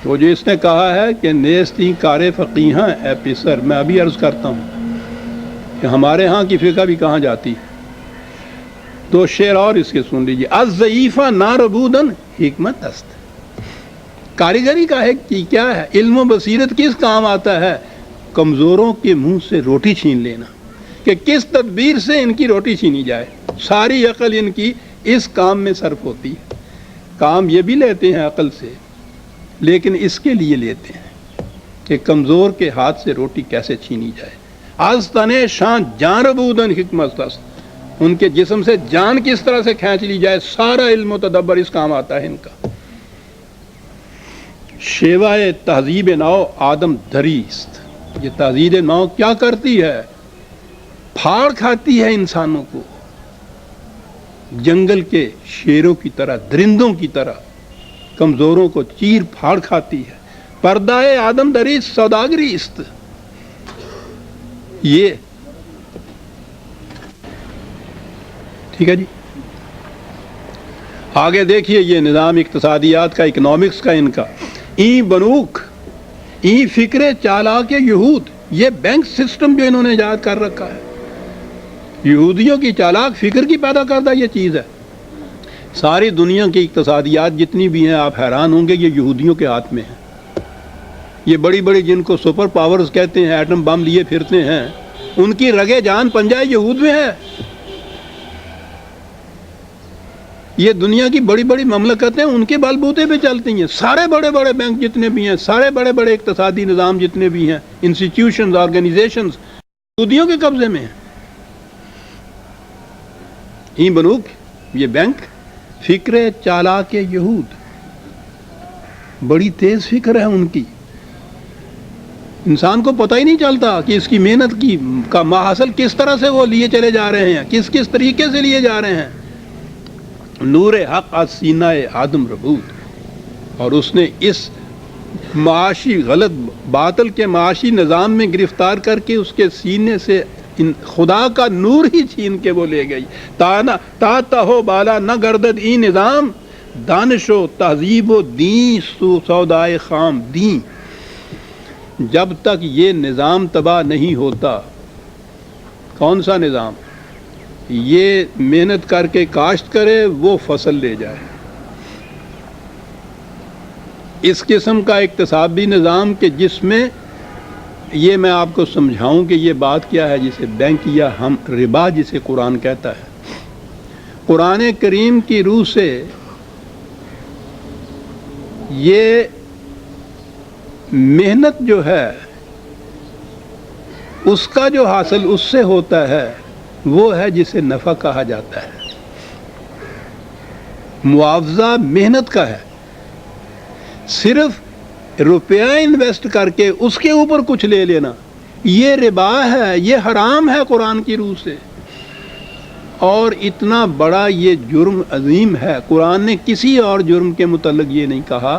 وہ جو اس نے کہا ہے کہ نیستی کار فقیہاں اے پسر، میں ابھی عرض کرتا ہوں کہ ہمارے ہاں کی فقہ بھی کہاں جاتی ہے. دو شعر اور اس کے سن لیجیے. الضعیفہ ناربودن حکمت است. کاریگری کا ہے کہ کیا ہے، علم و بصیرت کس کام آتا ہے؟ کمزوروں کے منہ سے روٹی چھین لینا، کہ کس تدبیر سے ان کی روٹی چھینی جائے. ساری عقل ان کی اس کام میں صرف ہوتی ہے. کام یہ بھی لیتے ہیں عقل سے، لیکن اس کے لیے لیتے ہیں کہ کمزور کے ہاتھ سے روٹی کیسے چھینی جائے. از تنے شان جان ربودن حکمت است. ان کے جسم سے جان کس طرح سے کھینچ لی جائے، سارا علم و تدبر اس کام آتا ہے ان کا. شیوائے تہذیب نو آدم دریست. یہ تہذیب نو کیا کرتی ہے؟ پھاڑ کھاتی ہے انسانوں کو جنگل کے شیروں کی طرح، درندوں کی طرح کمزوروں کو چیر پھاڑ کھاتی ہے. پردہ آدم دریست سوداگری است. یہ ٹھیک ہے جی. آگے دیکھیے یہ نظام اقتصادیات کا، اکنامکس کا ان کا. ای بنوک ای فکر چالاک یہود، یہ بینک سسٹم جو انہوں نے ایجاد کر رکھا ہے، یہودیوں کی چالاک فکر کی پیدا کردہ یہ چیز ہے۔ ساری دنیا کی اقتصادیات جتنی بھی ہیں آپ حیران ہوں گے یہ یہودیوں کے ہاتھ میں ہیں۔ یہ بڑی بڑی جن کو سپر پاورز کہتے ہیں، ایٹم بم لیے پھرتے ہیں، ان کی رگے جان پنجہ یہود میں ہے۔ یہ دنیا کی بڑی بڑی مملکتیں ان کے بل بوتے پہ چلتی ہیں۔ سارے بڑے بڑے بینک جتنے بھی ہیں، سارے بڑے بڑے اقتصادی نظام جتنے بھی ہیں، انسٹیٹیوشنز، آرگنائزیشنز یہودیوں کے قبضے میں ہیں۔ ہی بنوک یہ بینک فکر چالاک یہود، بڑی تیز فکر ہے ان کی۔ انسان کو پتہ ہی نہیں چلتا کہ اس کی محنت کا محاصل کس طرح سے وہ لیے چلے جا رہے ہیں، کس کس طریقے سے لیے جا رہے ہیں۔ نور حق از سینہ آدم ربود، اور اس نے اس معاشی غلط باطل کے معاشی نظام میں گرفتار کر کے اس کے سینے سے خدا کا نور ہی چھین کے وہ لے گئی۔ تا تہو بالا نہ گردد ای نظام، دانش و تہذیب و دین سودائے خام دین۔ جب تک یہ نظام تباہ نہیں ہوتا، کون سا نظام؟ یہ محنت کر کے کاشت کرے وہ فصل لے جائے، اس قسم کا اقتصادی نظام کہ جس میں یہ میں آپ کو سمجھاؤں کہ یہ بات کیا ہے جسے بینک یا ہم ربا جسے قرآن کہتا ہے۔ قرآن کریم کی روح سے یہ محنت جو ہے اس کا جو حاصل اس سے ہوتا ہے وہ ہے جسے نفع کہا جاتا ہے۔ معاوضہ محنت کا ہے، صرف روپیہ انویسٹ کر کے اس کے اوپر کچھ لے لینا یہ ربا ہے، یہ حرام ہے قرآن کی روح سے۔ اور اتنا بڑا یہ جرم عظیم ہے، قرآن نے کسی اور جرم کے متعلق یہ نہیں کہا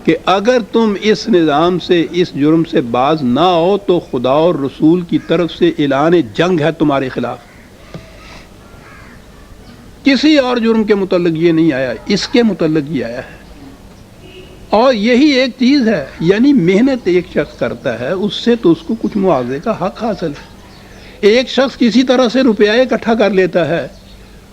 کہ اگر تم اس نظام سے، اس جرم سے باز نہ ہو تو خدا اور رسول کی طرف سے اعلان جنگ ہے تمہارے خلاف۔ کسی اور جرم کے متعلق یہ نہیں آیا، اس کے متعلق یہ آیا ہے۔ اور یہی ایک چیز ہے، یعنی محنت ایک شخص کرتا ہے اس سے تو اس کو کچھ معاوضے کا حق حاصل ہے۔ ایک شخص کسی طرح سے روپیہ اکٹھا کر لیتا ہے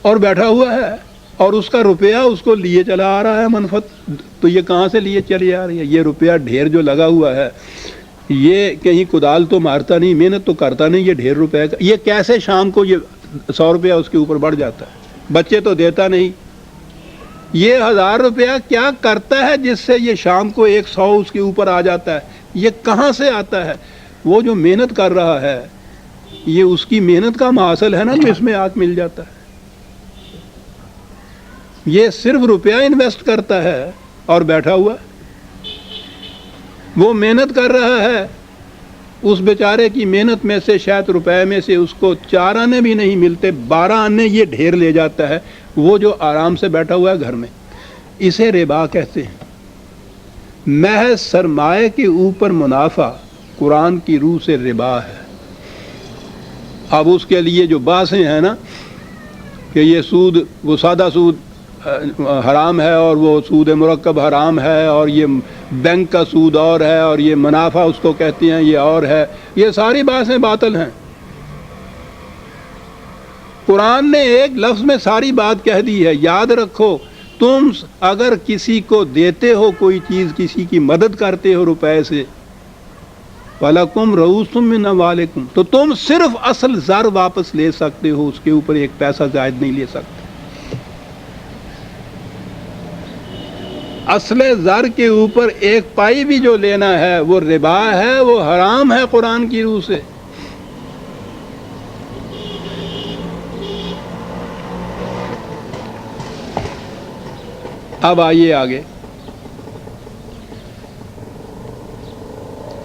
اور بیٹھا ہوا ہے اور اس کا روپیہ اس کو لیے چلا آ رہا ہے منفعت، تو یہ کہاں سے لیے چلی آ رہی ہے؟ یہ روپیہ ڈھیر جو لگا ہوا ہے یہ کہیں کدال تو مارتا نہیں، محنت تو کرتا نہیں، یہ ڈھیر روپے کا یہ کیسے شام کو یہ 100 روپیہ اس کے اوپر بڑھ جاتا ہے؟ بچے تو دیتا نہیں، یہ 1000 روپیہ کیا کرتا ہے جس سے یہ شام کو 100 اس کے اوپر آ جاتا ہے؟ یہ کہاں سے آتا ہے؟ وہ جو محنت کر رہا ہے یہ اس کی محنت کا محاصل ہے نا جو اس میں آگ مل جاتا ہے۔ یہ صرف روپیہ انویسٹ کرتا ہے اور بیٹھا ہوا، وہ محنت کر رہا ہے، اس بیچارے کی محنت میں سے شاید روپے میں سے اس کو 4 آنے بھی نہیں ملتے، 12 آنے یہ ڈھیر لے جاتا ہے، وہ جو آرام سے بیٹھا ہوا ہے گھر میں۔ اسے ربا کہتے ہیں۔ محض سرمایہ کے اوپر منافع قرآن کی روح سے ربا ہے۔ اب اس کے لیے جو بحثیں ہیں نا کہ یہ سود، وہ سادہ سود حرام ہے اور وہ سود مرکب حرام ہے، اور یہ بینک کا سود اور ہے، اور یہ منافع اس کو کہتے ہیں یہ اور ہے، یہ ساری باتیں باطل ہیں۔ قرآن نے ایک لفظ میں ساری بات کہہ دی ہے۔ یاد رکھو، تم اگر کسی کو دیتے ہو کوئی چیز، کسی کی مدد کرتے ہو روپے سے، وَلَكُمْ رُءُوسٌ مِّنْ أَمْوَالِكُمْ، تو تم صرف اصل زر واپس لے سکتے ہو، اس کے اوپر ایک پیسہ زائد نہیں لے سکتے۔ اصل زر کے اوپر ایک پائی بھی جو لینا ہے وہ ربا ہے، وہ حرام ہے قرآن کی روح سے۔ اب آئیے آگے۔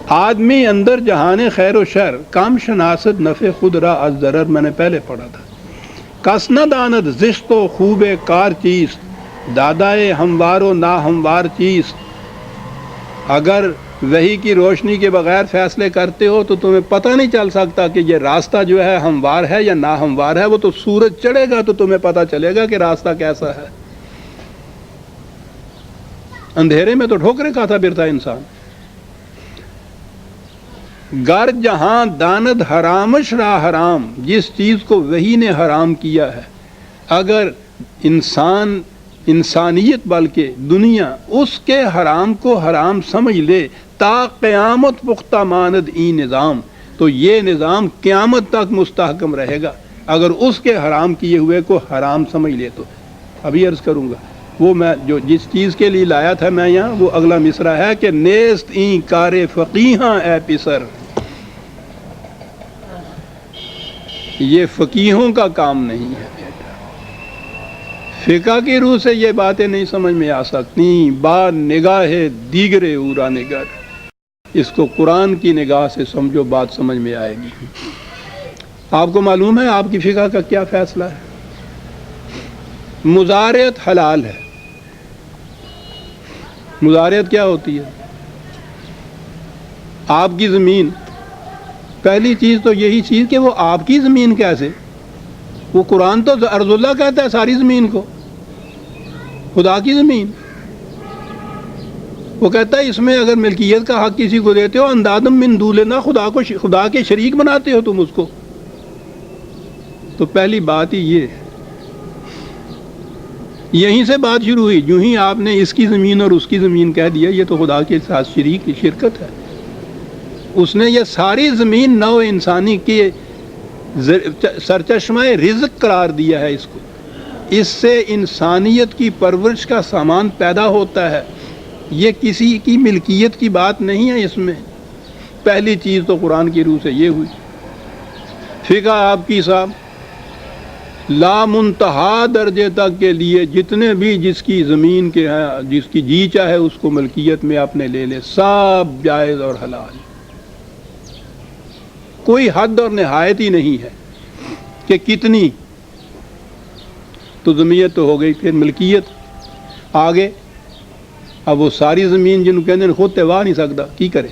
آدمی اندر جہان خیر و شر، کام شناست نفع خود را از ضرر، میں نے پہلے پڑھا تھا۔ کس نہ داند زشت و خوب کار چیز، دادائے ہموار و نا ہموار چیز۔ اگر وحی کی روشنی کے بغیر فیصلے کرتے ہو تو تمہیں پتہ نہیں چل سکتا کہ یہ راستہ جو ہے ہموار ہے یا نا ہموار ہے۔ وہ تو سورج چڑھے گا تو تمہیں پتہ چلے گا کہ راستہ کیسا ہے۔ اندھیرے میں تو ٹھوکریں کھاتا پھرتا انسان. گر جہاں داند حرامش را حرام، جس چیز کو وہی نے حرام کیا ہے، اگر انسانیت بلکہ دنیا اس کے حرام کو حرام سمجھ لے تا قیامت پختہ ماند این نظام، تو یہ نظام قیامت تک مستحکم رہے گا اگر اس کے حرام کیے ہوئے کو حرام سمجھ لے. تو ابھی عرض کروں گا وہ میں جس چیز کے لیے لایا تھا میں یہاں، وہ اگلا مصرع ہے کہ نیست این کار فقیہاں اے پسر، یہ فقیہوں کا کام نہیں ہے. فقہ کی روح سے یہ باتیں نہیں سمجھ میں آ سکتی. با نگاہ دیگر اورا نگر، اس کو قرآن کی نگاہ سے سمجھو، بات سمجھ میں آئے گی. آپ کو معلوم ہے آپ کی فقہ کا کیا فیصلہ ہے؟ مزارعت حلال ہے. مزارعت کیا ہوتی ہے؟ آپ کی زمین، پہلی چیز تو یہی چیز کہ وہ آپ کی زمین کیسے؟ وہ قرآن تو ارض اللہ کہتا ہے ساری زمین کو، خدا کی زمین. وہ کہتا ہے اس میں اگر ملکیت کا حق کسی کو دیتے ہو اندادم من دولنا، خدا کے شریک بناتے ہو تم اس کو. تو پہلی بات ہی یہ، یہیں سے بات شروع ہوئی. جو ہی آپ نے اس کی زمین اور اس کی زمین کہہ دیا، یہ تو خدا کے ساتھ شرکت ہے. اس نے یہ ساری زمین نو انسانی کے سرچشمہ رزق قرار دیا ہے اس کو. اس سے انسانیت کی پرورش کا سامان پیدا ہوتا ہے. یہ کسی کی ملکیت کی بات نہیں ہے اس میں. پہلی چیز تو قرآن کی روح سے یہ ہوئی. فقہ آپ کی صاحب لا منتہا درجے تک کے لیے جتنے بھی جس کی زمین کے ہیں، جس کی جی چاہے اس کو ملکیت میں اپنے لے لے، سب جائز اور حلال. کوئی حد اور نہایت ہی نہیں ہے کہ کتنی. تو ضمیت تو ہو گئی، پھر ملکیت آگے. اب وہ ساری زمین جن کے اندر خود توا نہیں سکتا، کی کرے؟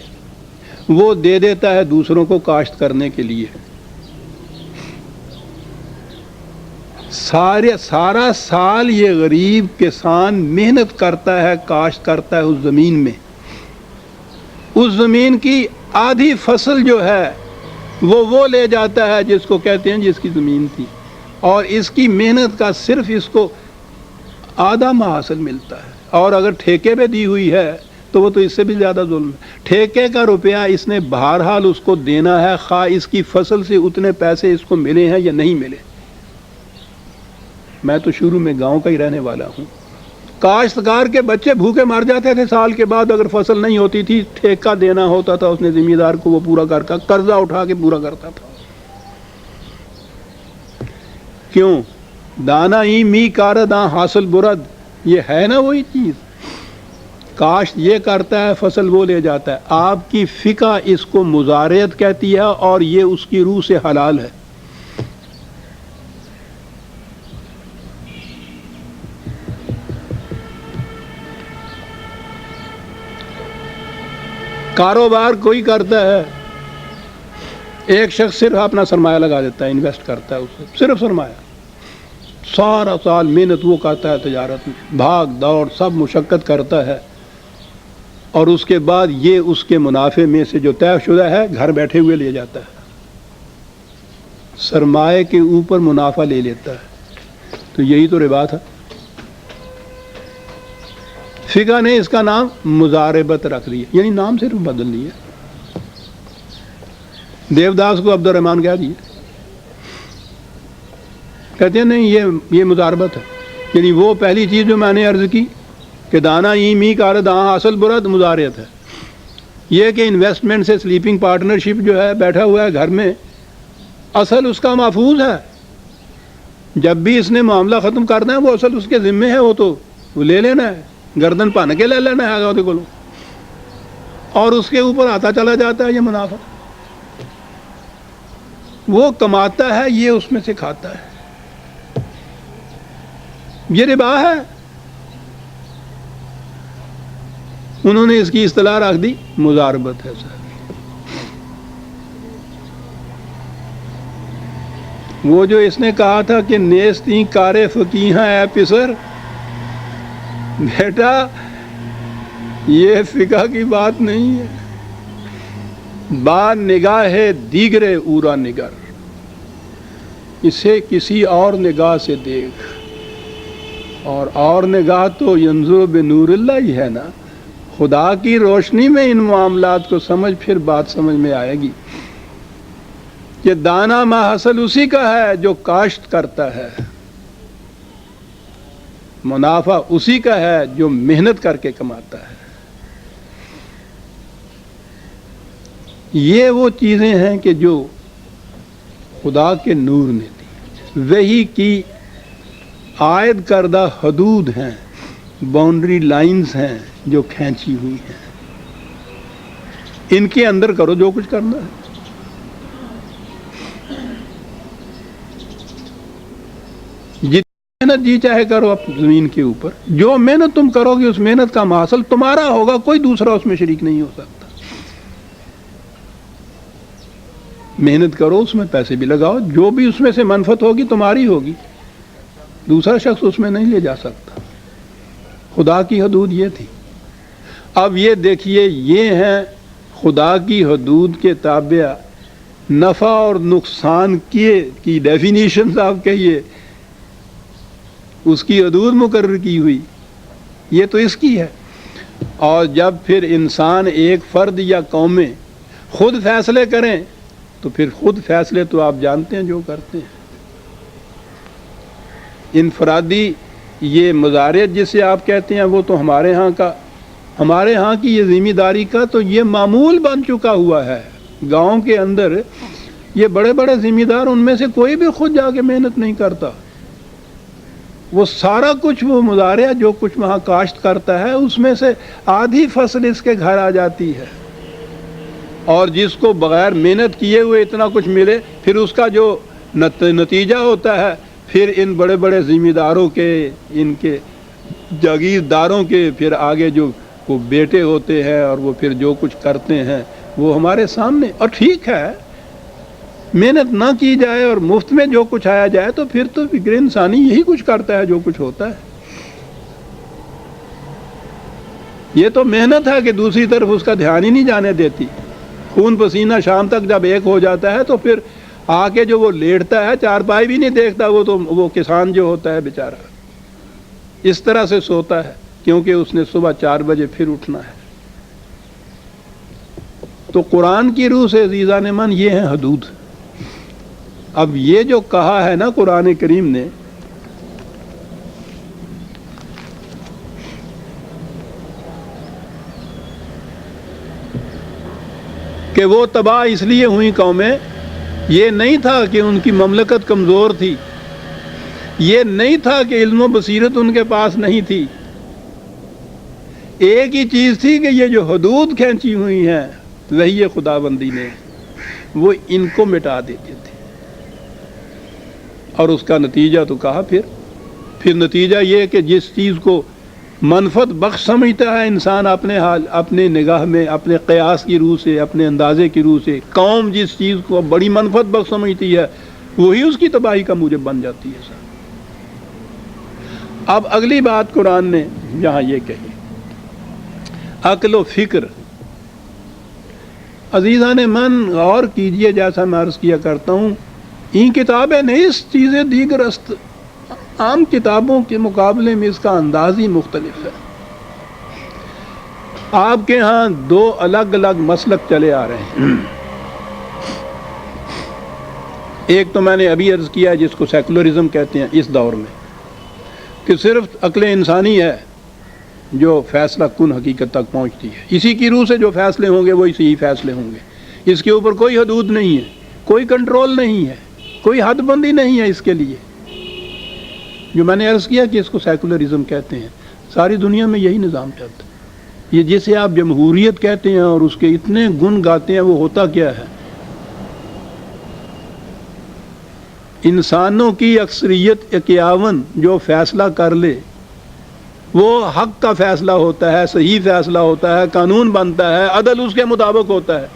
وہ دے دیتا ہے دوسروں کو کاشت کرنے کے لیے. سارا سال یہ غریب کسان محنت کرتا ہے، کاشت کرتا ہے اس زمین میں. اس زمین کی آدھی فصل جو ہے وہ لے جاتا ہے جس کو کہتے ہیں جس کی زمین تھی، اور اس کی محنت کا صرف اس کو آدھا محاصل ملتا ہے. اور اگر ٹھیکے پہ دی ہوئی ہے تو وہ تو اس سے بھی زیادہ ظلم ہے. ٹھیکے کا روپیہ اس نے بہرحال اس کو دینا ہے، خواہ اس کی فصل سے اتنے پیسے اس کو ملے ہیں یا نہیں ملے. میں تو شروع میں گاؤں کا ہی رہنے والا ہوں. کاشتکار کے بچے بھوکے مر جاتے تھے سال کے بعد اگر فصل نہیں ہوتی تھی. ٹھیکہ دینا ہوتا تھا اس نے ذمہ دار کو، وہ پورا کرتا، قرضہ اٹھا کے پورا کرتا تھا. کیوں؟ دانا ہی می کار داں حاصل برد. یہ ہے نا وہی چیز. کاشت یہ کرتا ہے، فصل وہ لے جاتا ہے. آپ کی فقہ اس کو مزارعت کہتی ہے اور یہ اس کی روح سے حلال ہے. کاروبار کوئی کرتا ہے، ایک شخص صرف اپنا سرمایہ لگا دیتا ہے، انویسٹ کرتا ہے، اس سے صرف سرمایہ، سارا سال محنت وہ کرتا ہے تجارت میں، بھاگ دوڑ سب مشقت کرتا ہے، اور اس کے بعد یہ اس کے منافع میں سے جو طے شدہ ہے گھر بیٹھے ہوئے لے جاتا ہے. سرمایہ کے اوپر منافع لے لیتا ہے. تو یہی تو ربا تھا. فقہ نے اس کا نام مزاربت رکھ دیا، یعنی نام صرف بدل دیا. دیوداس کو عبد الرحمن کہہ دیا. کہتے ہیں نہیں یہ مزاربت ہے. یعنی وہ پہلی چیز جو میں نے عرض کی کہ دانا ای می کار داں اصل برد مزارعت ہے. یہ کہ انویسٹمنٹ سے سلیپنگ پارٹنرشپ جو ہے بیٹھا ہوا ہے گھر میں، اصل اس کا محفوظ ہے. جب بھی اس نے معاملہ ختم کرنا ہے وہ اصل اس کے ذمے ہے، وہ تو وہ لے لینا ہے، گردن پان کے لے لینا ہے کو، اور اس کے اوپر آتا چلا جاتا ہے یہ منافع. وہ کماتا ہے، یہ اس میں سے کھاتا ہے. یہ ربا ہے. انہوں نے اس کی اصطلاح رکھ دی مزاربت ہے. سر وہ جو اس نے کہا تھا کہ نیستی کار فقیہاں اے پسر، بیٹا یہ فقہ کی بات نہیں ہے. با نگاہ دیگر اورا نگر، اسے کسی اور نگاہ سے دیکھ، اور نگاہ تو ینظر بنور اللہ ہی ہے نا. خدا کی روشنی میں ان معاملات کو سمجھ، پھر بات سمجھ میں آئے گی کہ دانا ما حاصل اسی کا ہے جو کاشت کرتا ہے، منافع اسی کا ہے جو محنت کر کے کماتا ہے. یہ وہ چیزیں ہیں کہ جو خدا کے نور نے دی، وہی کی عائد کردہ حدود ہیں، باؤنڈری لائنز ہیں جو کھینچی ہوئی ہیں. ان کے اندر کرو جو کچھ کرنا ہے. جتنی محنت جی چاہے کرو اپنی زمین کے اوپر، جو محنت تم کرو گے اس محنت کا محصول تمہارا ہوگا، کوئی دوسرا اس میں شریک نہیں ہو سکتا. محنت کرو، اس میں پیسے بھی لگاؤ، جو بھی اس میں سے منفعت ہوگی تمہاری ہوگی، دوسرا شخص اس میں نہیں لے جا سکتا. خدا کی حدود یہ تھی. اب یہ دیکھیے، یہ ہیں خدا کی حدود کے تابع نفع اور نقصان کی ڈیفینیشنز آپ کہیے، اس کی حدود مقرر کی ہوئی، یہ تو اس کی ہے. اور جب پھر انسان، ایک فرد یا قومیں خود فیصلے کریں تو پھر خود فیصلے تو آپ جانتے ہیں جو کرتے ہیں. انفرادی یہ مزارعت جسے آپ کہتے ہیں، وہ تو ہمارے ہاں کی یہ ذمہ داری کا تو یہ معمول بن چکا ہوا ہے. گاؤں کے اندر یہ بڑے بڑے ذمہ دار، ان میں سے کوئی بھی خود جا کے محنت نہیں کرتا. وہ سارا کچھ، وہ مزارع جو کچھ وہاں کاشت کرتا ہے، اس میں سے آدھی فصل اس کے گھر آ جاتی ہے. اور جس کو بغیر محنت کیے ہوئے اتنا کچھ ملے، پھر اس کا جو نتیجہ ہوتا ہے، پھر ان بڑے بڑے ذمہ داروں کے، ان کے جاگیرداروں کے پھر آگے جو وہ بیٹے ہوتے ہیں، اور وہ پھر جو کچھ کرتے ہیں وہ ہمارے سامنے. اور ٹھیک ہے، محنت نہ کی جائے اور مفت میں جو کچھ آیا جائے تو پھر تو فکر انسانی یہی کچھ کرتا ہے جو کچھ ہوتا ہے. یہ تو محنت ہے کہ دوسری طرف اس کا دھیان ہی نہیں جانے دیتی. خون پسینہ شام تک جب ایک ہو جاتا ہے تو پھر آ کے جو وہ لیٹتا ہے، چارپائی بھی نہیں دیکھتا. وہ کسان جو ہوتا ہے بیچارہ اس طرح سے سوتا ہے، کیونکہ اس نے صبح 4 بجے پھر اٹھنا ہے. تو قرآن کی روح سے عزیزان من یہ ہیں حدود. اب یہ جو کہا ہے نا قرآن کریم نے، کہ وہ تباہ اس لیے ہوئی قومیں، یہ نہیں تھا کہ ان کی مملکت کمزور تھی، یہ نہیں تھا کہ علم و بصیرت ان کے پاس نہیں تھی. ایک ہی چیز تھی کہ یہ جو حدود کھینچی ہوئی ہیں وہی خدا بندی نے، وہ ان کو مٹا دیتے تھے. اور اس کا نتیجہ تو کہا پھر نتیجہ یہ کہ جس چیز کو منفعت بخش سمجھتا ہے انسان اپنے نگاہ میں، اپنے قیاس کی روح سے، اپنے اندازے کی روح سے، قوم جس چیز کو بڑی منفعت بخش سمجھتی ہے وہی اس کی تباہی کا موجب بن جاتی ہے. اب اگلی بات قرآن نے یہاں یہ کہی، عقل و فکر. عزیزان من غور کیجئے، جیسا میں عرض کیا کرتا ہوں، این کتابیں نہیں، اس چیزیں دیگر است. عام کتابوں کے مقابلے میں اس کا انداز ہی مختلف ہے. آپ کے ہاں 2 الگ الگ مسلک چلے آ رہے ہیں. ایک تو میں نے ابھی عرض کیا ہے جس کو سیکولرزم کہتے ہیں اس دور میں، کہ صرف عقل انسانی ہے جو فیصلہ کن حقیقت تک پہنچتی ہے. اسی کی روح سے جو فیصلے ہوں گے وہ اسی ہی فیصلے ہوں گے. اس کے اوپر کوئی حدود نہیں ہے، کوئی کنٹرول نہیں ہے، کوئی حد بندی نہیں ہے اس کے لیے. جو میں نے عرض کیا کہ اس کو سیکولرزم کہتے ہیں. ساری دنیا میں یہی نظام چلتا ہے. یہ جسے آپ جمہوریت کہتے ہیں اور اس کے اتنے گن گاتے ہیں، وہ ہوتا کیا ہے؟ انسانوں کی اکثریت 51 جو فیصلہ کر لے وہ حق کا فیصلہ ہوتا ہے، صحیح فیصلہ ہوتا ہے، قانون بنتا ہے، عدل اس کے مطابق ہوتا ہے.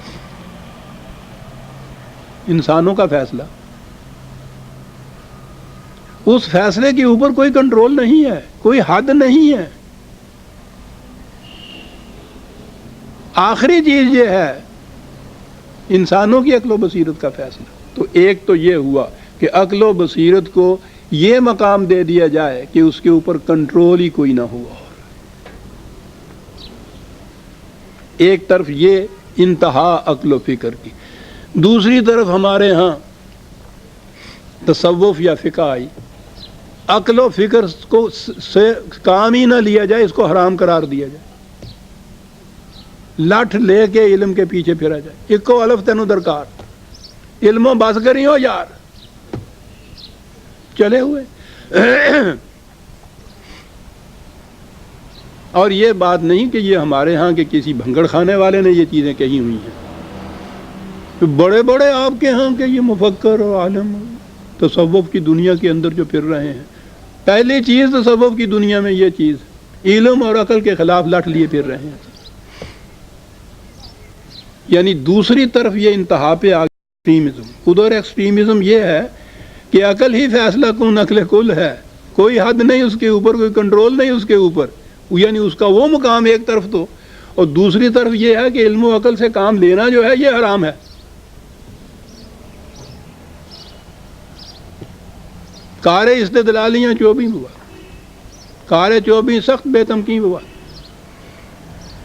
انسانوں کا فیصلہ، اس فیصلے کے اوپر کوئی کنٹرول نہیں ہے، کوئی حد نہیں ہے. آخری چیز یہ ہے انسانوں کی عقل و بصیرت کا فیصلہ. تو ایک تو یہ ہوا کہ عقل و بصیرت کو یہ مقام دے دیا جائے کہ اس کے اوپر کنٹرول ہی کوئی نہ ہوا. ایک طرف یہ انتہا عقل و فکر کی، دوسری طرف ہمارے ہاں تصوف یا فقہ آئی. عقل و فکر کو سے کام ہی نہ لیا جائے، اس کو حرام قرار دیا جائے، لٹھ لے کے علم کے پیچھے پھرا جائے. ایک کو الف تینوں درکار، علم و بس کری ہو یار، چلے ہوئے. اور یہ بات نہیں کہ یہ ہمارے ہاں کے کسی بھنگڑ خانے والے نے یہ چیزیں کہی ہوئی ہیں. بڑے بڑے آپ کے ہاں کے یہ مفکر اور عالم تصوف کی دنیا کے اندر جو پھر رہے ہیں، پہلی چیز تصوف کی دنیا میں یہ چیز علم اور عقل کے خلاف لٹ لیے پھر رہے ہیں. یعنی دوسری طرف یہ انتہا پہ آ ایکسٹریمزم. ادھر ایکسٹریمزم یہ ہے کہ عقل ہی فیصلہ کن عقل کل ہے، کوئی حد نہیں اس کے اوپر، کوئی کنٹرول نہیں اس کے اوپر، یعنی اس کا وہ مقام ایک طرف تو، اور دوسری طرف یہ ہے کہ علم و عقل سے کام لینا جو ہے یہ حرام ہے. کار استدلالیاں چوبیں ہوا، کار چوبیں سخت بے تمکین ہوا.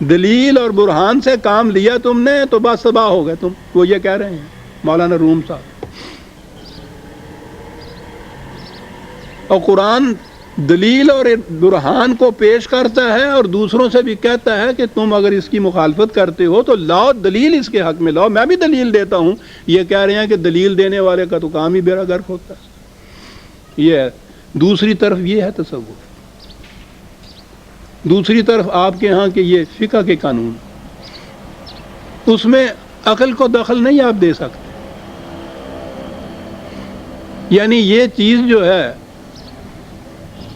دلیل اور برہان سے کام لیا تم نے تو بس تباہ ہو گئے تم. وہ یہ کہہ رہے ہیں مولانا روم صاحب. اور قرآن دلیل اور برہان کو پیش کرتا ہے اور دوسروں سے بھی کہتا ہے کہ تم اگر اس کی مخالفت کرتے ہو تو لاؤ دلیل اس کے حق میں لاؤ. میں بھی دلیل دیتا ہوں. یہ کہہ رہے ہیں کہ دلیل دینے والے کا تو کام ہی بیڑا غرق ہوتا ہے. یہ ہے. دوسری طرف یہ ہے تصوف. دوسری طرف آپ کے ہاں کہ یہ فقہ کے قانون، اس میں عقل کو دخل نہیں آپ دے سکتے. یعنی یہ چیز جو ہے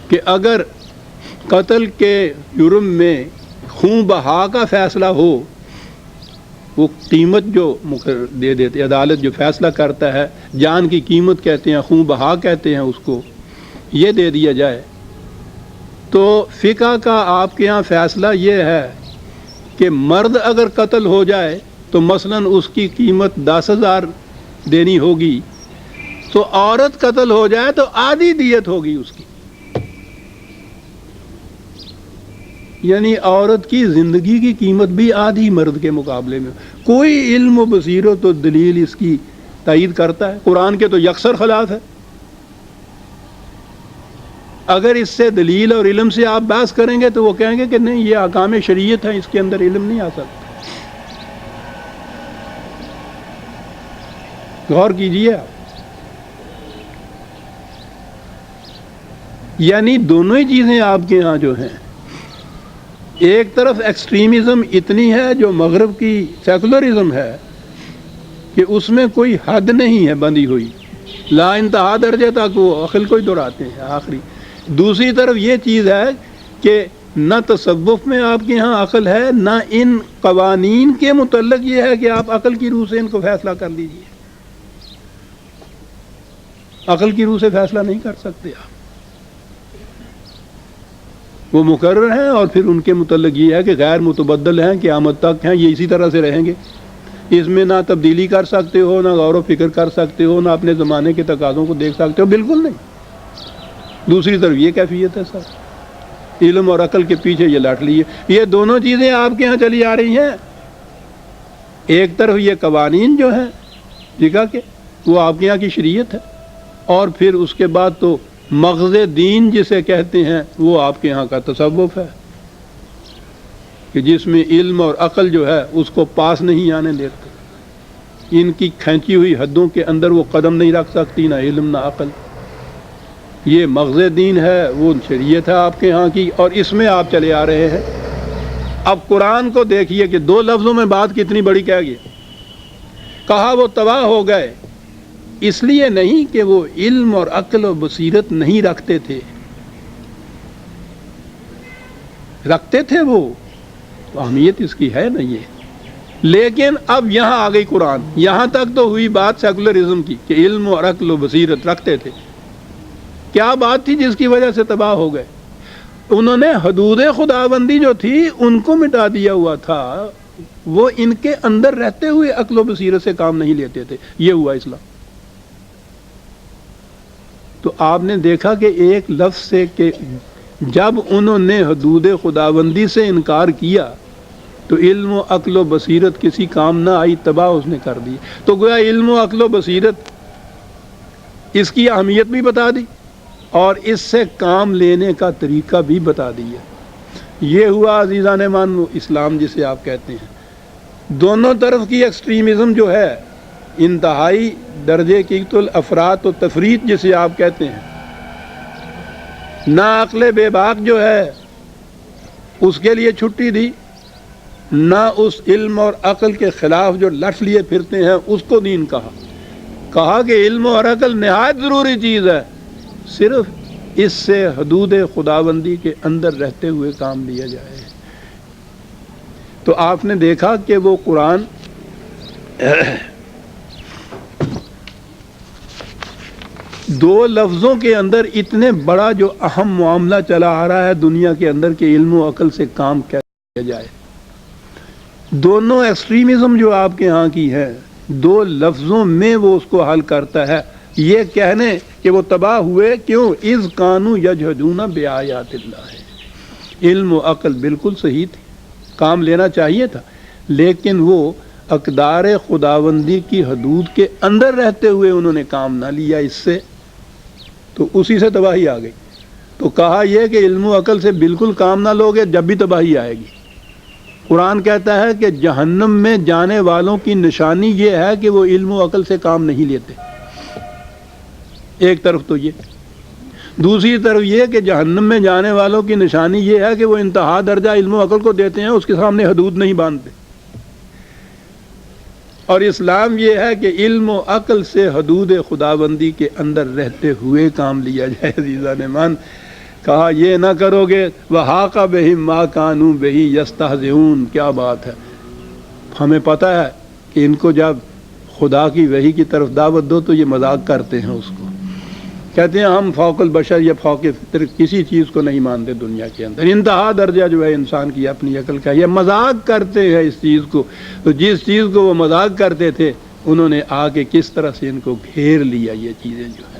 کہ اگر قتل کے جرم میں خون بہا کا فیصلہ ہو، وہ قیمت جو مقرر دے دیتے، عدالت جو فیصلہ کرتا ہے، جان کی قیمت کہتے ہیں، خون بہا کہتے ہیں اس کو، یہ دے دیا جائے، تو فقہ کا آپ کے ہاں فیصلہ یہ ہے کہ مرد اگر قتل ہو جائے تو مثلاً اس کی قیمت 10,000 دینی ہوگی، تو عورت قتل ہو جائے تو آدھی دیت ہوگی اس کی. یعنی عورت کی زندگی کی قیمت بھی آدھی مرد کے مقابلے میں. کوئی علم و بصیرت و دلیل اس کی تائید کرتا ہے؟ قرآن کے تو یکسر خلاف ہے. اگر اس سے دلیل اور علم سے آپ بحث کریں گے تو وہ کہیں گے کہ نہیں یہ احکام شریعت ہے، اس کے اندر علم نہیں آ سکتا. غور کیجیے آپ. یعنی دونوں ہی چیزیں آپ کے ہاں جو ہیں، ایک طرف ایکسٹریمزم اتنی ہے جو مغرب کی سیکولرزم ہے کہ اس میں کوئی حد نہیں ہے بندی ہوئی، لا انتہا درجے تک وہ عقل کو ہی دہراتے ہیں آخری. دوسری طرف یہ چیز ہے کہ نہ تصوف میں آپ کے ہاں عقل ہے، نہ ان قوانین کے متعلق یہ ہے کہ آپ عقل کی روح سے ان کو فیصلہ کر لیجیے. عقل کی روح سے فیصلہ نہیں کر سکتے آپ. وہ مقرر ہیں اور پھر ان کے متعلق یہ ہے کہ غیر متبدل ہیں، قیامت تک ہیں، یہ اسی طرح سے رہیں گے. اس میں نہ تبدیلی کر سکتے ہو، نہ غور و فکر کر سکتے ہو، نہ اپنے زمانے کے تقاضوں کو دیکھ سکتے ہو، بالکل نہیں. دوسری طرف یہ کیفیت ہے سر، علم اور عقل کے پیچھے یہ لاٹ لیے. یہ دونوں چیزیں آپ کے ہاں چلی آ رہی ہیں. ایک طرف یہ قوانین جو ہیں ٹھیک ہے، وہ آپ کے یہاں کی شریعت ہے، اور پھر اس کے بعد تو مغز دین جسے کہتے ہیں وہ آپ کے ہاں کا تصوف ہے کہ جس میں علم اور عقل جو ہے اس کو پاس نہیں آنے دیتے. ان کی کھینچی ہوئی حدوں کے اندر وہ قدم نہیں رکھ سکتی، نہ علم نہ عقل. یہ مغز دین ہے، وہ شریعت ہے آپ کے ہاں کی، اور اس میں آپ چلے آ رہے ہیں. اب قرآن کو دیکھیے کہ 2 لفظوں میں بات کتنی بڑی کہہ گیا. کہا وہ تباہ ہو گئے، اس لیے نہیں کہ وہ علم اور عقل و بصیرت نہیں رکھتے تھے، رکھتے تھے وہ، تو اہمیت اس کی ہے نا یہ. لیکن اب یہاں آ گئی قرآن. یہاں تک تو ہوئی بات سیکولرزم کی کہ علم اور عقل و بصیرت رکھتے تھے. کیا بات تھی جس کی وجہ سے تباہ ہو گئے؟ انہوں نے حدود خداوندی جو تھی ان کو مٹا دیا ہوا تھا، تھی، وہ ان کے اندر رہتے ہوئے عقل و بصیرت سے کام نہیں لیتے تھے. یہ ہوا اسلام. تو آپ نے دیکھا کہ ایک لفظ سے کہ جب انہوں نے حدود خداوندی سے انکار کیا تو علم و عقل و بصیرت کسی کام نہ آئی، تباہ اس نے کر دی. تو گویا علم و عقل و بصیرت اس کی اہمیت بھی بتا دی اور اس سے کام لینے کا طریقہ بھی بتا دیا. یہ ہوا عزیزان مان اسلام جسے آپ کہتے ہیں. دونوں طرف کی ایکسٹریمزم جو ہے، انتہائی درجے کی تو افراط و تفریط جسے آپ کہتے ہیں، نہ عقل بے باک جو ہے اس کے لیے چھٹی دی، نہ اس علم اور عقل کے خلاف جو لٹ لیے پھرتے ہیں اس کو دین کہا کہ علم اور عقل نہایت ضروری چیز ہے، صرف اس سے حدود خداوندی کے اندر رہتے ہوئے کام لیا جائے. تو آپ نے دیکھا کہ وہ قرآن دو لفظوں کے اندر اتنے بڑا جو اہم معاملہ چلا آ رہا ہے دنیا کے اندر کہ علم و عقل سے کام کیا جائے. دونوں ایکسٹریمزم جو آپ کے ہاں کی ہے، دو لفظوں میں وہ اس کو حل کرتا ہے. یہ کہنے کہ وہ تباہ ہوئے کیوں؟ اذ کانوا یجحدون بآیات اللہ. علم و عقل بالکل صحیح تھی، کام لینا چاہیے تھا، لیکن وہ اقدار خداوندی کی حدود کے اندر رہتے ہوئے انہوں نے کام نہ لیا اس سے، تو اسی سے تباہی آ گئی. تو کہا یہ کہ علم و عقل سے بالکل کام نہ لوگے جب بھی تباہی آئے گی. قرآن کہتا ہے کہ جہنم میں جانے والوں کی نشانی یہ ہے کہ وہ علم و عقل سے کام نہیں لیتے. ایک طرف تو یہ، دوسری طرف یہ کہ جہنم میں جانے والوں کی نشانی یہ ہے کہ وہ انتہا درجہ علم و عقل کو دیتے ہیں، اس کے سامنے حدود نہیں باندھتے. اور اسلام یہ ہے کہ علم و عقل سے حدود خداوندی کے اندر رہتے ہوئے کام لیا جائے. عزیزان مان، کہا یہ نہ کرو گے وحاق بہم ما کانوا بہ یستہزئون. کیا بات ہے! ہمیں پتہ ہے کہ ان کو جب خدا کی وحی کی طرف دعوت دو تو یہ مذاق کرتے ہیں، اس کو کہتے ہیں ہم فوق البشر یا فوق فطر کسی چیز کو نہیں مانتے دنیا کے اندر. انتہا درجہ جو ہے انسان کی اپنی عقل کا، یہ مذاق کرتے ہیں اس چیز کو. تو جس چیز کو وہ مذاق کرتے تھے انہوں نے آ کے کس طرح سے ان کو گھیر لیا. یہ چیزیں جو ہے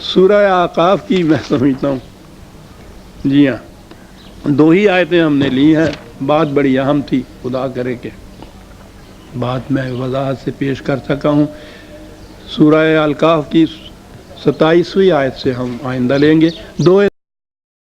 سورہ اعقاف کی میں سمجھتا ہوں، جی ہاں 2 ہی آیتیں ہم نے لی ہیں. بات بڑی اہم تھی، خدا کرے کہ بات میں وضاحت سے پیش کر سکا ہوں. سورہ اعقاف کی 27ویں آیت سے ہم آئندہ لیں گے. 2